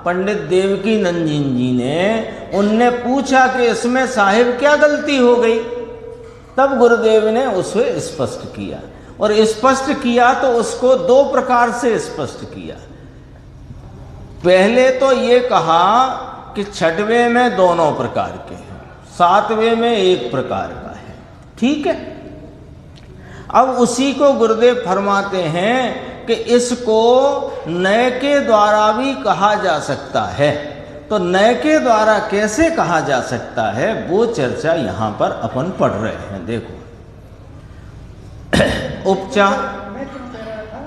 पंडित देवकी नंदन जी ने, उनने पूछा कि इसमें साहिब क्या गलती हो गई, तब गुरुदेव ने उसे स्पष्ट किया। और स्पष्ट किया तो उसको 2 प्रकार से स्पष्ट किया। पहले तो ये कहा कि 6वें में दोनों प्रकार के हैं, 7वें में एक प्रकार का है, ठीक है। अब उसी को गुरुदेव फरमाते हैं कि इसको नए के द्वारा भी कहा जा सकता है। तो नए के द्वारा कैसे कहा जा सकता है, वो चर्चा यहाँ पर अपन पढ़ रहे हैं। देखो उपचार, मैं क्यों कह रहा था,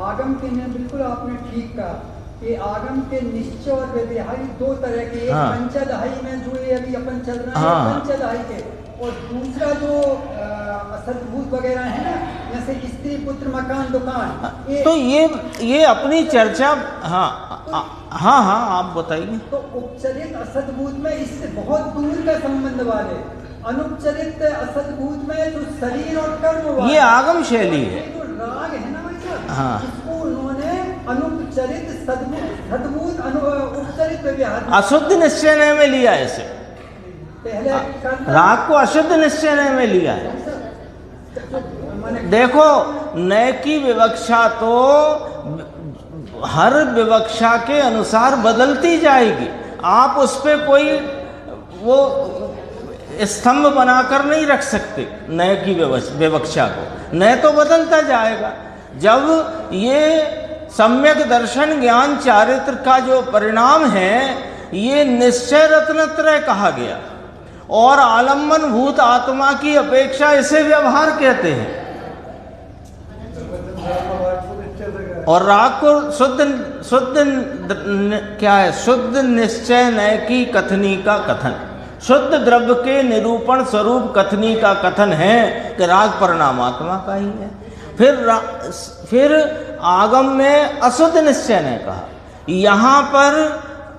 आगम के ने बिल्कुल आपने ठीक कहा कि आगम के निश्चय और व्यवहारी 2 तरह के, हाँ। पंचदहाई में जो ये अभी अपन चल रहे हैं, हाँ। पंचदहाई के, और दूसरा जो असद्भूत वगैरह है ना, जैसे स्त्री पुत्र मकान दुकान, तो ये अपनी चर्चा। हाँ हाँ हाँ, आप बताइए। तो उपचरित असद्भूत में इससे बहुत दूर का संबंध वाले, अनुपचरित असद्भूत में जो शरीर और कर्म वाले, ये आगम शैली है। जो राग है ना भाई साहब, हाँ। इसको उन्होंने अनुपचरित सद्भूत उपचरित व्यवहार, अशुद्ध निश्चय में लिया है इसे, पहले राग को अशुद्ध निश्चय में लिया है। देखो, नए की विवक्षा तो हर विवक्षा के अनुसार बदलती जाएगी। आप उस पे कोई वो स्तंभ बनाकर नहीं रख सकते नए की विवक्षा को। नए तो बदलता जाएगा। जब ये सम्यक दर्शन ज्ञान चारित्र का जो परिणाम है, ये निश्चय रत्नत्रय कहा गया, और आलम्बन भूत आत्मा की अपेक्षा इसे व्यवहार कहते हैं। और राग को शुद्ध क्या है, शुद्ध निश्चय नय की कथनी का कथन, शुद्ध द्रव्य के निरूपण स्वरूप कथनी का कथन है कि राग परिणामात्मा का ही है। फिर आगम में अशुद्ध निश्चय ने कहा। यहाँ पर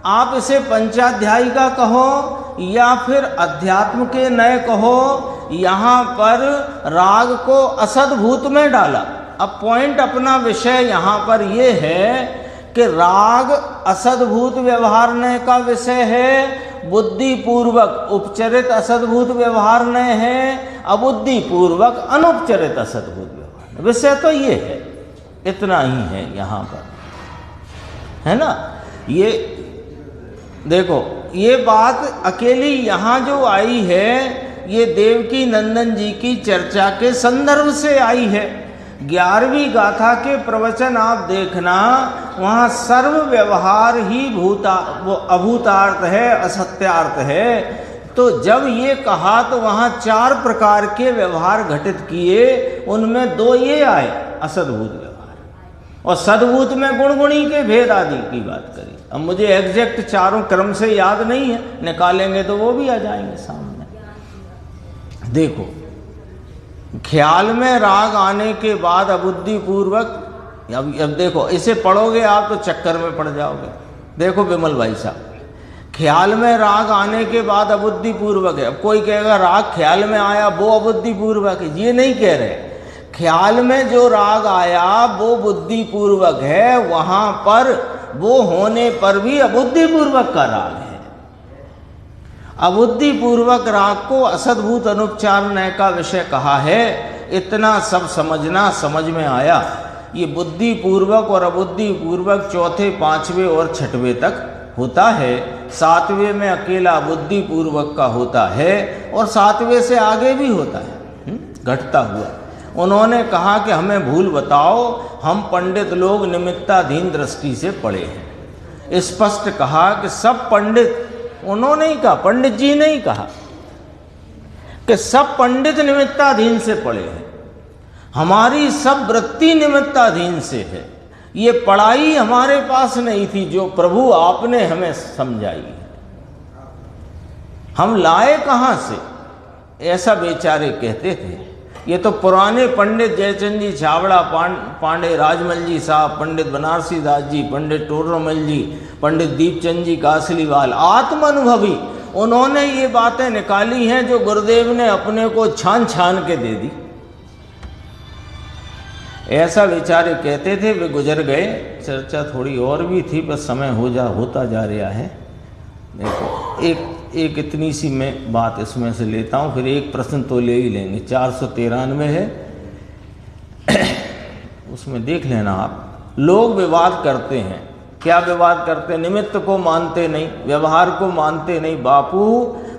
आप इसे पंचाध्यायी का कहो या फिर अध्यात्म के नए कहो, यहाँ पर राग को असद्भूत में डाला। अब पॉइंट, अपना विषय यहाँ पर ये है कि राग असद्भूत व्यवहार नय का विषय है, बुद्धि पूर्वक उपचरित असद्भूत व्यवहार नय है, अबुद्धि पूर्वक अनुपचरित असद्भूत व्यवहार। विषय तो ये है, इतना ही है यहाँ पर, है ना। ये देखो, ये बात अकेली यहाँ जो आई है, ये देवकी नंदन जी की चर्चा के संदर्भ से आई है। 11वीं गाथा के प्रवचन आप देखना, वहाँ सर्व व्यवहार ही वो अभूतार्थ है, असत्यार्थ है। तो जब ये कहा तो वहाँ 4 प्रकार के व्यवहार घटित किए, उनमें 2 ये आए, असद्भूत व्यवहार, और सद्भूत में गुणगुणी के भेद आदि की बात करी। अब मुझे एग्जैक्ट 4 क्रम से याद नहीं है, निकालेंगे तो वो भी आ जाएंगे सामने। देखो, ख्याल में राग आने के बाद अबुद्धि पूर्वक, अब देखो, इसे पढ़ोगे आप तो चक्कर में पड़ जाओगे। देखो विमल भाई साहब, ख्याल में राग आने के बाद अबुद्धि पूर्वक है। अब कोई कहेगा राग ख्याल में आया वो अबुद्धि पूर्वक है, ये नहीं कह रहे। ख्याल में जो राग आया वो बुद्धि पूर्वक है, वहां पर वो होने पर भी अबुद्धि पूर्वक का राग है। अबुद्धि पूर्वक राग को असद्भूत अनुपचार नय का विषय कहा है। इतना सब समझना समझ में आया। ये बुद्धि पूर्वक और अबुद्धि पूर्वक 4, 5 और 6 तक होता है, 7वें में अकेला बुद्धिपूर्वक का होता है और 7वें से आगे भी होता है घटता हुआ। उन्होंने कहा कि हमें भूल बताओ, हम पंडित लोग निमित्ताधीन दृष्टि से पढ़े हैं। स्पष्ट कहा कि सब पंडित, उन्होंने ही कहा, पंडित जी ने ही कहा कि सब पंडित निमित्ताधीन से पढ़े हैं, हमारी सब वृत्ति निमित्ताधीन से है। ये पढ़ाई हमारे पास नहीं थी जो प्रभु आपने हमें समझाई है, हम लाए कहाँ से, ऐसा बेचारे कहते थे। ये तो पुराने पंडित जयचंद जी छाबड़ा, पांडे राजमल जी साहब, पंडित बनारसी दास जी, पंडित टोडरमल जी, पंडित दीपचंद जी कासलीवाल, आत्मानुभवी, उन्होंने ये बातें निकाली हैं जो गुरुदेव ने अपने को छान छान के दे दी। ऐसा बेचारे कहते थे, वे गुजर गए। चर्चा थोड़ी और भी थी, बस समय होता जा रहा है। देखो एक इतनी सी मैं बात इसमें से लेता हूँ, फिर एक प्रश्न तो ले ही लेंगे। 493 है, उसमें देख लेना आप। लोग विवाद करते हैं, क्या विवाद करते हैं? निमित्त को मानते नहीं, व्यवहार को मानते नहीं। बापू,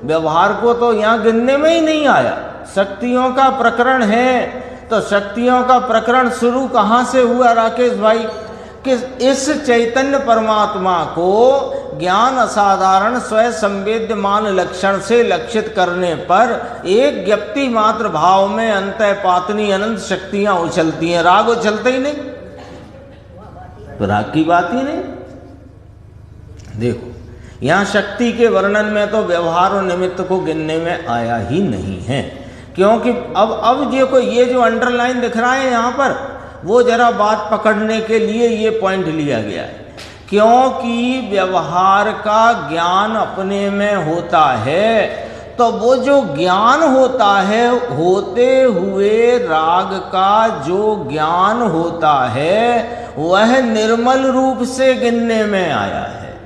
व्यवहार को तो यहाँ गिनने में ही नहीं आया। शक्तियों का प्रकरण है, तो शक्तियों का प्रकरण शुरू कहाँ से हुआ राकेश भाई? कि इस चैतन्य परमात्मा को ज्ञान असाधारण स्वयं संवेद्यमान लक्षण से लक्षित करने पर एक ज्ञप्ति मात्र भाव में अंतःपातनी अनंत शक्तियां उछलती हैं। राग उछलते ही नहीं, तो राग की बात ही नहीं। देखो, यहां शक्ति के वर्णन में तो व्यवहार और निमित्त को गिनने में आया ही नहीं है, क्योंकि अब ये जो अंडरलाइन दिख रहा है यहां पर, वो जरा बात पकड़ने के लिए ये पॉइंट लिया गया है। क्योंकि व्यवहार का ज्ञान अपने में होता है, तो वो जो ज्ञान होता है, होते हुए राग का जो ज्ञान होता है, वह निर्मल रूप से गिनने में आया है,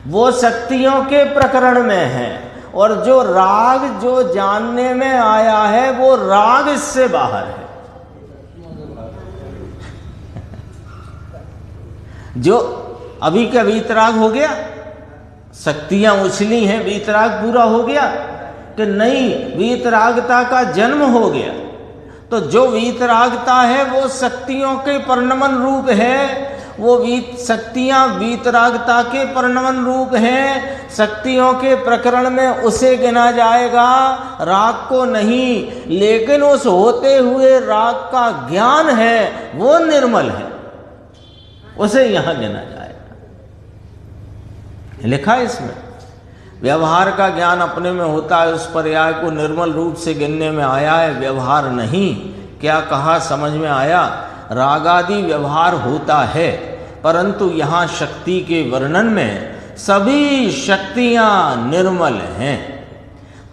वो शक्तियों के प्रकरण में है। और जो राग जो जानने में आया है, वो राग इससे बाहर है। जो अभी का वीतराग हो गया, शक्तियां उछली हैं, वीतराग पूरा हो गया कि नहीं? वीतरागता का जन्म हो गया। तो जो वीतरागता है वो शक्तियों के परिणमन रूप है, वो शक्तियां वीतरागता के परिणमन रूप हैं। शक्तियों के प्रकरण में उसे गिना जाएगा, राग को नहीं। लेकिन उस होते हुए राग का ज्ञान है, वो निर्मल है, उसे यहां गिना जाएगा। लिखा है इसमें, व्यवहार का ज्ञान अपने में होता है, उस पर्याय को निर्मल रूप से गिनने में आया है, व्यवहार नहीं। क्या कहा समझ में आया? रागादि व्यवहार होता है, परंतु यहाँ शक्ति के वर्णन में सभी शक्तियां निर्मल हैं,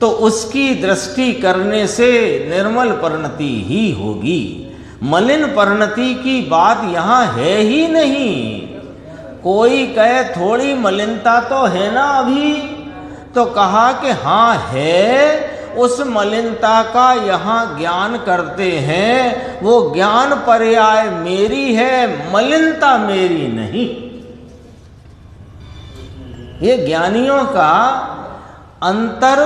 तो उसकी दृष्टि करने से निर्मल परिणति ही होगी। मलिन परिणति की बात यहाँ है ही नहीं। कोई कहे थोड़ी मलिनता तो है ना अभी, तो कहा कि हाँ है, उस मलिनता का यहाँ ज्ञान करते हैं। वो ज्ञान पर्याय मेरी है, मलिनता मेरी नहीं। ये ज्ञानियों का अंतर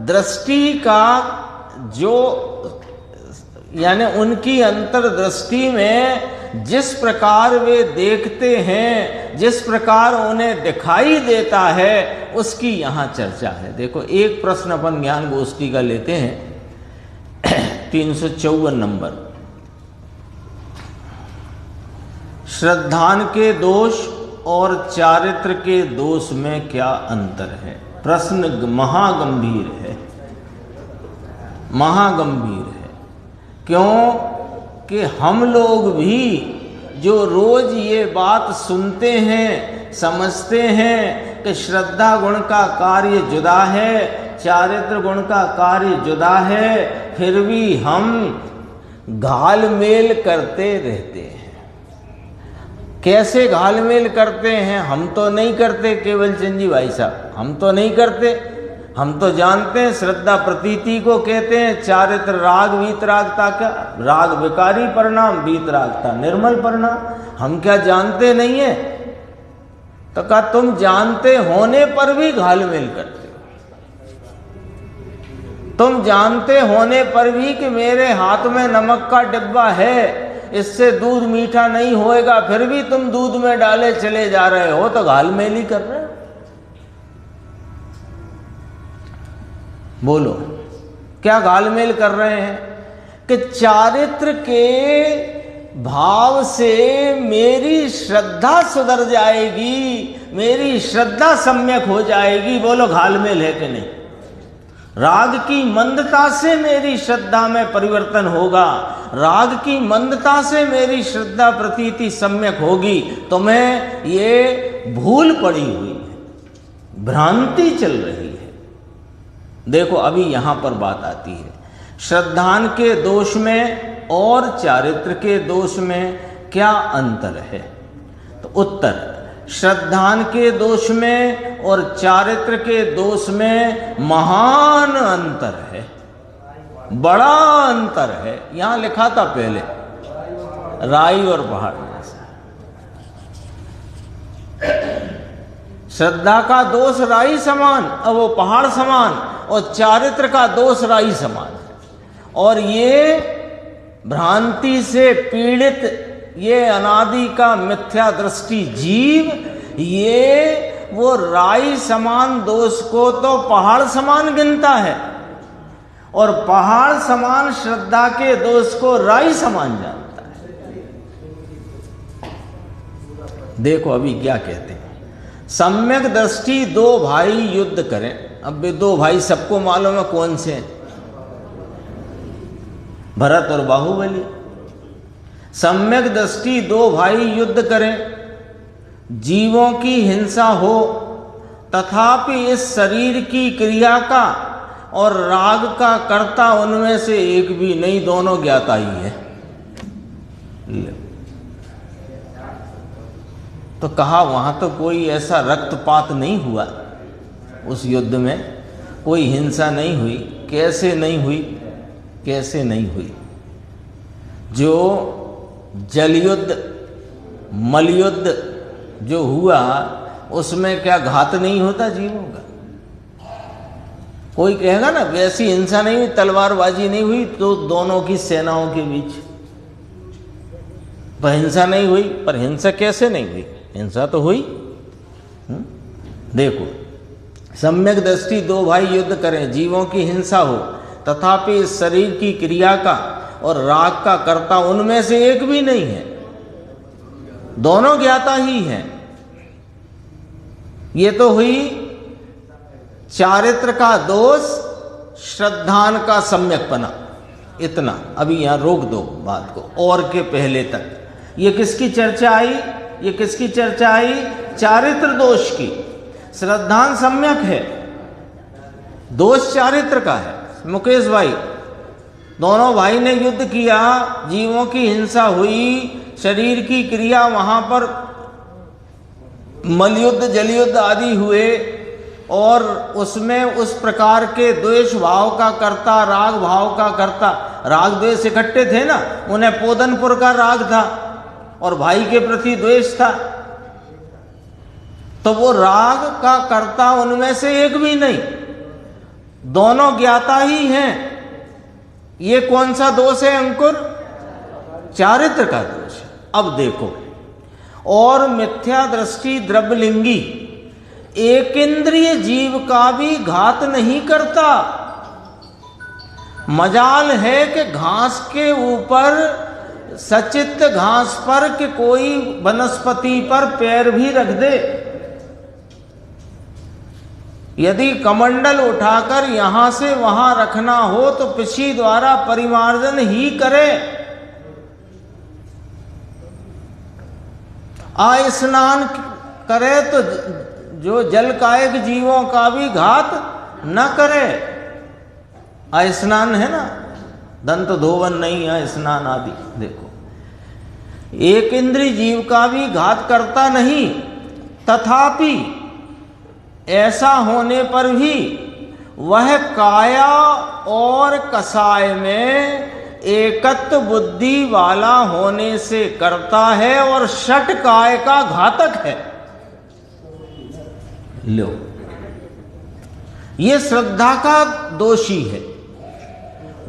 दृष्टि का जो, यानी उनकी अंतर्दृष्टि में जिस प्रकार वे देखते हैं, जिस प्रकार उन्हें दिखाई देता है, उसकी यहाँ चर्चा है। देखो, एक प्रश्न अपन ज्ञान गोष्ठी का लेते हैं, 354 नंबर। श्रद्धान के दोष और चारित्र के दोष में क्या अंतर है? प्रश्न महागंभीर है, महागंभीर है। क्यों कि हम लोग भी जो रोज ये बात सुनते हैं, समझते हैं कि श्रद्धा गुण का कार्य जुदा है, चारित्र गुण का कार्य जुदा है, फिर भी हम घालमेल करते रहते हैं। कैसे घालमेल करते हैं? हम तो नहीं करते केवल चंद जी भाई साहब, हम तो नहीं करते। हम तो जानते हैं श्रद्धा प्रतीति को कहते हैं, चारित्र राग वीतरागता का, राग विकारी परिणाम, वीतरागता निर्मल परिणाम। हम क्या जानते नहीं है? तो कहा तुम जानते होने पर भी घालमेल करते हो, तुम जानते होने पर भी कि मेरे हाथ में नमक का डिब्बा है, इससे दूध मीठा नहीं होएगा, फिर भी तुम दूध में डाले चले जा रहे हो, तो घालमेल ही कर रहे हो। बोलो क्या घालमेल कर रहे हैं? कि चारित्र के भाव से मेरी श्रद्धा सुधर जाएगी, मेरी श्रद्धा सम्यक हो जाएगी। बोलो घालमेल है कि नहीं? राग की मंदता से मेरी श्रद्धा में परिवर्तन होगा, राग की मंदता से मेरी श्रद्धा प्रतीति सम्यक होगी। तुम्हें ये भूल पड़ी हुई है, भ्रांति चल रही है। देखो अभी यहां पर बात आती है, श्रद्धान के दोष में और चारित्र के दोष में क्या अंतर है? तो उत्तर, श्रद्धान के दोष में और चारित्र के दोष में महान अंतर है, बड़ा अंतर है। यहां लिखा था पहले राई और पहाड़ जैसा। श्रद्धा का दोष राई समान और वो पहाड़ समान, और चारित्र का दोष राई समान है। और ये भ्रांति से पीड़ित ये अनादि का मिथ्या दृष्टि जीव, ये वो राई समान दोष को तो पहाड़ समान गिनता है, और पहाड़ समान श्रद्धा के दोष को राई समान जानता है। देखो अभी क्या कहते हैं, सम्यक दृष्टि दो भाई युद्ध करें। अब वे दो भाई सबको मालूम है कौन से हैं, भरत और बाहुबली। सम्यक दृष्टि दो भाई युद्ध करें, जीवों की हिंसा हो, तथापि इस शरीर की क्रिया का और राग का कर्ता उनमें से एक भी नहीं, दोनों ज्ञाता ही है। तो कहा वहां तो कोई ऐसा रक्तपात नहीं हुआ, उस युद्ध में कोई हिंसा नहीं हुई। कैसे नहीं हुई? कैसे नहीं हुई? जो जलयुद्ध मलयुद्ध जो हुआ उसमें क्या घात नहीं होता जीवों का? कोई कहेगा ना वैसी हिंसा नहीं हुई, तलवारबाजी नहीं हुई, तो दोनों की सेनाओं के बीच हिंसा नहीं हुई। पर हिंसा कैसे नहीं हुई? हिंसा तो हुई। देखो, सम्यक दृष्टि दो भाई युद्ध करें, जीवों की हिंसा हो, तथापि इस शरीर की क्रिया का और राग का कर्ता उनमें से एक भी नहीं है, दोनों ज्ञाता ही हैं। ये तो हुई चारित्र का दोष, श्रद्धान का सम्यकपना। इतना अभी यहां रोक दो बात को, और के पहले तक ये किसकी चर्चा आई? ये किसकी चर्चा आई? चारित्र दोष की। श्रद्धान सम्यक है, दोष चारित्र का है। मुकेश भाई, दोनों भाई ने युद्ध किया, जीवों की हिंसा हुई, शरीर की क्रिया वहां पर मलयुद्ध जलयुद्ध आदि हुए, और उसमें उस प्रकार के द्वेष भाव का कर्ता, राग भाव का कर्ता, राग द्वेष इकट्ठे थे ना, उन्हें पोदनपुर का राग था और भाई के प्रति द्वेष था, तो वो राग का कर्ता उनमें से एक भी नहीं, दोनों ज्ञाता ही हैं। ये कौन सा दोष है अंकुर? चारित्र का दोष है। अब देखो, और मिथ्या दृष्टि द्रव्यलिंगी एक इंद्रिय जीव का भी घात नहीं करता। मजाल है कि घास के ऊपर, सचित घास पर कि कोई वनस्पति पर पैर भी रख दे, यदि कमंडल उठाकर यहां से वहां रखना हो तो पिछी द्वारा परिमार्जन ही करे। स्नान करे तो जो जल कायक जीवों का भी घात न करे। स्नान है ना, दंत धोवन नहीं, स्नान आदि। देखो, एक इंद्रिय जीव का भी घात करता नहीं, तथापि ऐसा होने पर भी वह काया और कसाय में एकत्व बुद्धि वाला होने से करता है और षट काय का घातक है। लो, ये श्रद्धा का दोषी है।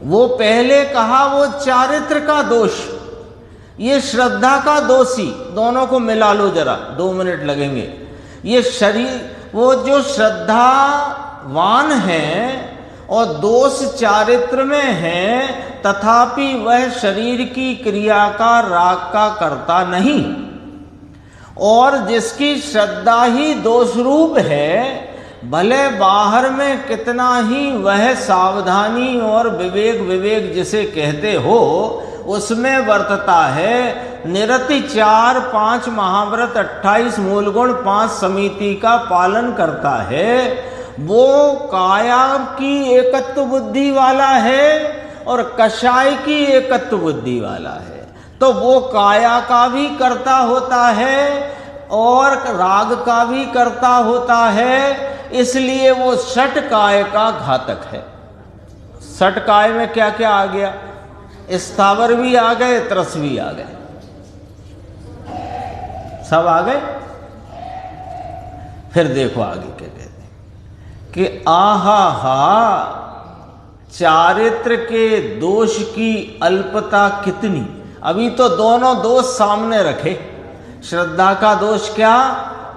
वो पहले कहा वो चारित्र का दोष, ये श्रद्धा का दोषी। दोनों को मिला लो जरा, 2 मिनट लगेंगे। ये शरीर, वो जो श्रद्धावान है और दोष चारित्र में है, तथापि वह शरीर की क्रिया का राग का करता नहीं। और जिसकी श्रद्धा ही दोष रूप है, भले बाहर में कितना ही वह सावधानी और विवेक जिसे कहते हो उसमें वर्तता है, निरति 4, 5 महाव्रत, 28 मूलगुण, 5 समिति का पालन करता है, वो काया की एकत्व बुद्धि वाला है और कषाय की एकत्व बुद्धि वाला है। तो वो काया का भी करता होता है और राग का भी करता होता है, इसलिए वो षट काय का घातक है। षट काय में क्या क्या आ गया? स्थावर भी आ गए, त्रस भी आ गए, सब आ गए। फिर देखो आगे क्या कहते हैं कि आहा हा, चारित्र के दोष की अल्पता कितनी। अभी तो दोनों दोष सामने रखे, श्रद्धा का दोष क्या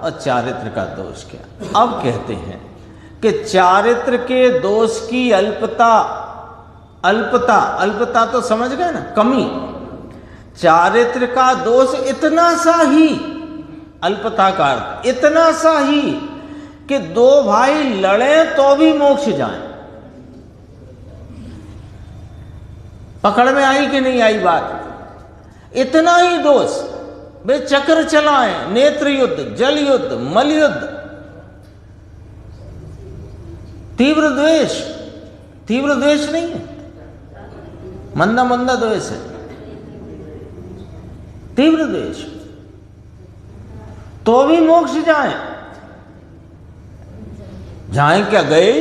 और चारित्र का दोष क्या। अब कहते हैं कि चारित्र के दोष की अल्पता तो समझ गए ना, कमी। चारित्र का दोष इतना सा ही, अल्पता का अर्थ इतना सा ही कि 2 भाई लड़े तो भी मोक्ष जाएं। पकड़ में आई कि नहीं आई बात? इतना ही दोष, वे चक्र चलाएं, नेत्र युद्ध, जल युद्ध, मल युद्ध, तीव्र द्वेष नहीं है, मंदा द्वेष है, तीव्र द्वेष, तो भी मोक्ष जाएं क्या गए।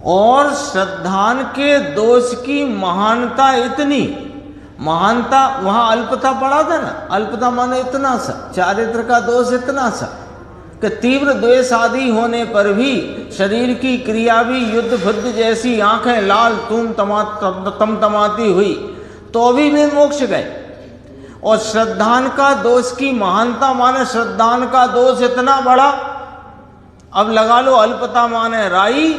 और श्रद्धान के दोष की महानता इतनी, महानता वहां अल्पता पड़ा था ना, अल्पता माने इतना सा, चारित्र का दोष इतना सा कि तीव्र द्वेष आदि होने पर भी शरीर की क्रिया भी युद्ध बुद्ध जैसी, आंखें लाल तमतमाती हुई, तो भी वे मोक्ष गए। और श्रद्धान का दोष की महानता माने श्रद्धान का दोष इतना बड़ा, अब लगा लो अल्पता माने राई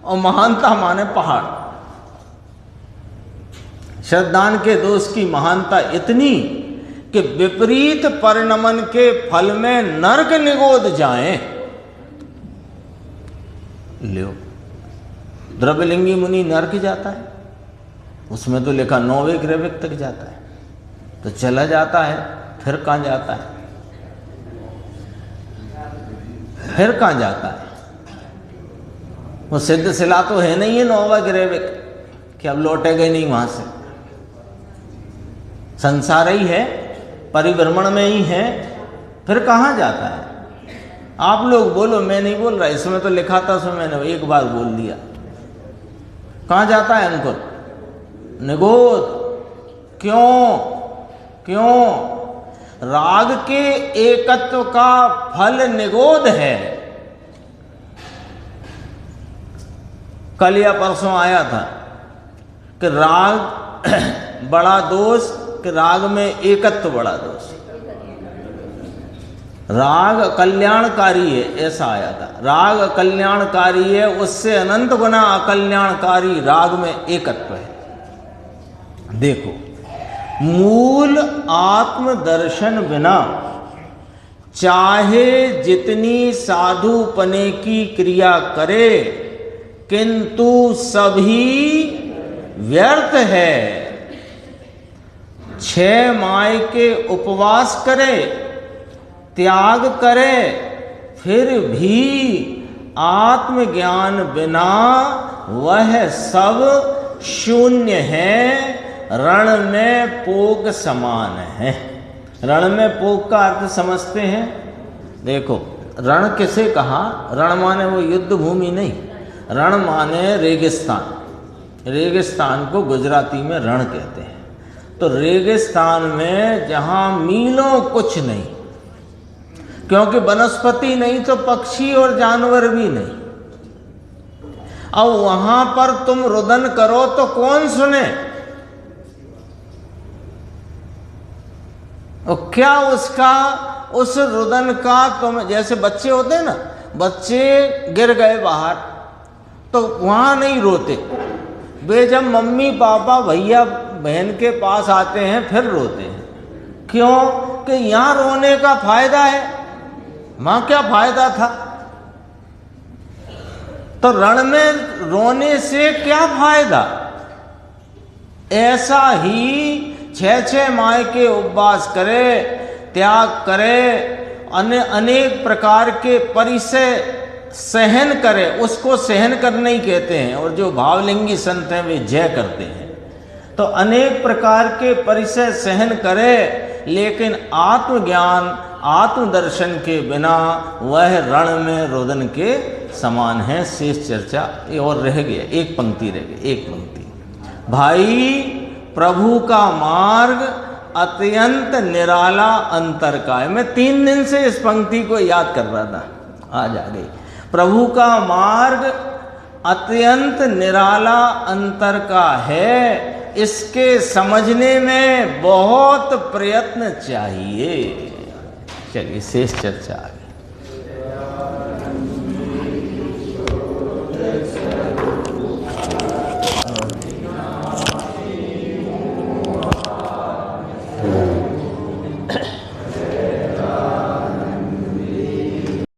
और महानता माने पहाड़। श्रद्धान के दोष की महानता इतनी कि विपरीत परिणमन के फल में नरक निगोद जाएं। लो, द्रव्यलिंगी मुनि नरक जाता है, उसमें तो लिखा 9वें ग्रैविक तक जाता है, तो चला जाता है, फिर कहां जाता है? फिर कहां जाता है? वो सिद्ध शिला तो है नहीं है 9वां ग्रैविक कि अब लौटेगा नहीं वहां से। संसार ही है, परिभ्रमण में ही है, फिर कहां जाता है? आप लोग बोलो, मैं नहीं बोल रहा, इसमें तो लिखा था, सो मैंने एक बार बोल दिया। कहां जाता है अंकुर? निगोद। क्यों? राग के एकत्व का फल निगोद है। कल या परसों आया था कि राग बड़ा दोष, कि राग में एकत्व बड़ा दोष। राग कल्याणकारी है, ऐसा आया था। राग कल्याणकारी है, उससे अनंत गुना अकल्याणकारी राग में एकत्व है। देखो, मूल आत्मदर्शन बिना चाहे जितनी साधुपने की क्रिया करे, किंतु सभी व्यर्थ है। 6 माह के उपवास करे, त्याग करे, फिर भी आत्मज्ञान बिना वह सब शून्य है, रण में पोक समान है। रण में पोक का अर्थ समझते हैं? देखो, रण किसे कहा? रण माने वो युद्ध भूमि नहीं, रण माने रेगिस्तान। रेगिस्तान को गुजराती में रण कहते हैं। तो रेगिस्तान में जहां मीलों कुछ नहीं, क्योंकि वनस्पति नहीं तो पक्षी और जानवर भी नहीं। अब वहां पर तुम रुदन करो तो कौन सुने? और क्या उसका उस रुदन का तुम, जैसे बच्चे होते हैं ना, बच्चे गिर गए बाहर तो वहां नहीं रोते, वे जब मम्मी पापा भैया बहन के पास आते हैं फिर रोते हैं। क्यों? कि यहां रोने का फायदा है, वहां क्या फायदा था? तो रण में रोने से क्या फायदा? ऐसा ही 6 माह के उपवास करे, त्याग करे, अनेक प्रकार के परिसय सहन करे, उसको सहन करना ही कहते हैं। और जो भावलिंगी संत हैं वे जय करते हैं। तो अनेक प्रकार के परिसय सहन करे, लेकिन आत्मज्ञान आत्मदर्शन के बिना वह रण में रुदन के समान है। शेष चर्चा और रह गया, एक पंक्ति रह गई, एक पंक्ति। भाई प्रभु का मार्ग अत्यंत निराला अंतर का है। मैं 3 दिन से इस पंक्ति को याद कर रहा था, आज आ गई। प्रभु का मार्ग अत्यंत निराला अंतर का है, इसके समझने में बहुत प्रयत्न चाहिए। चलिए शेष चर्चा आगे।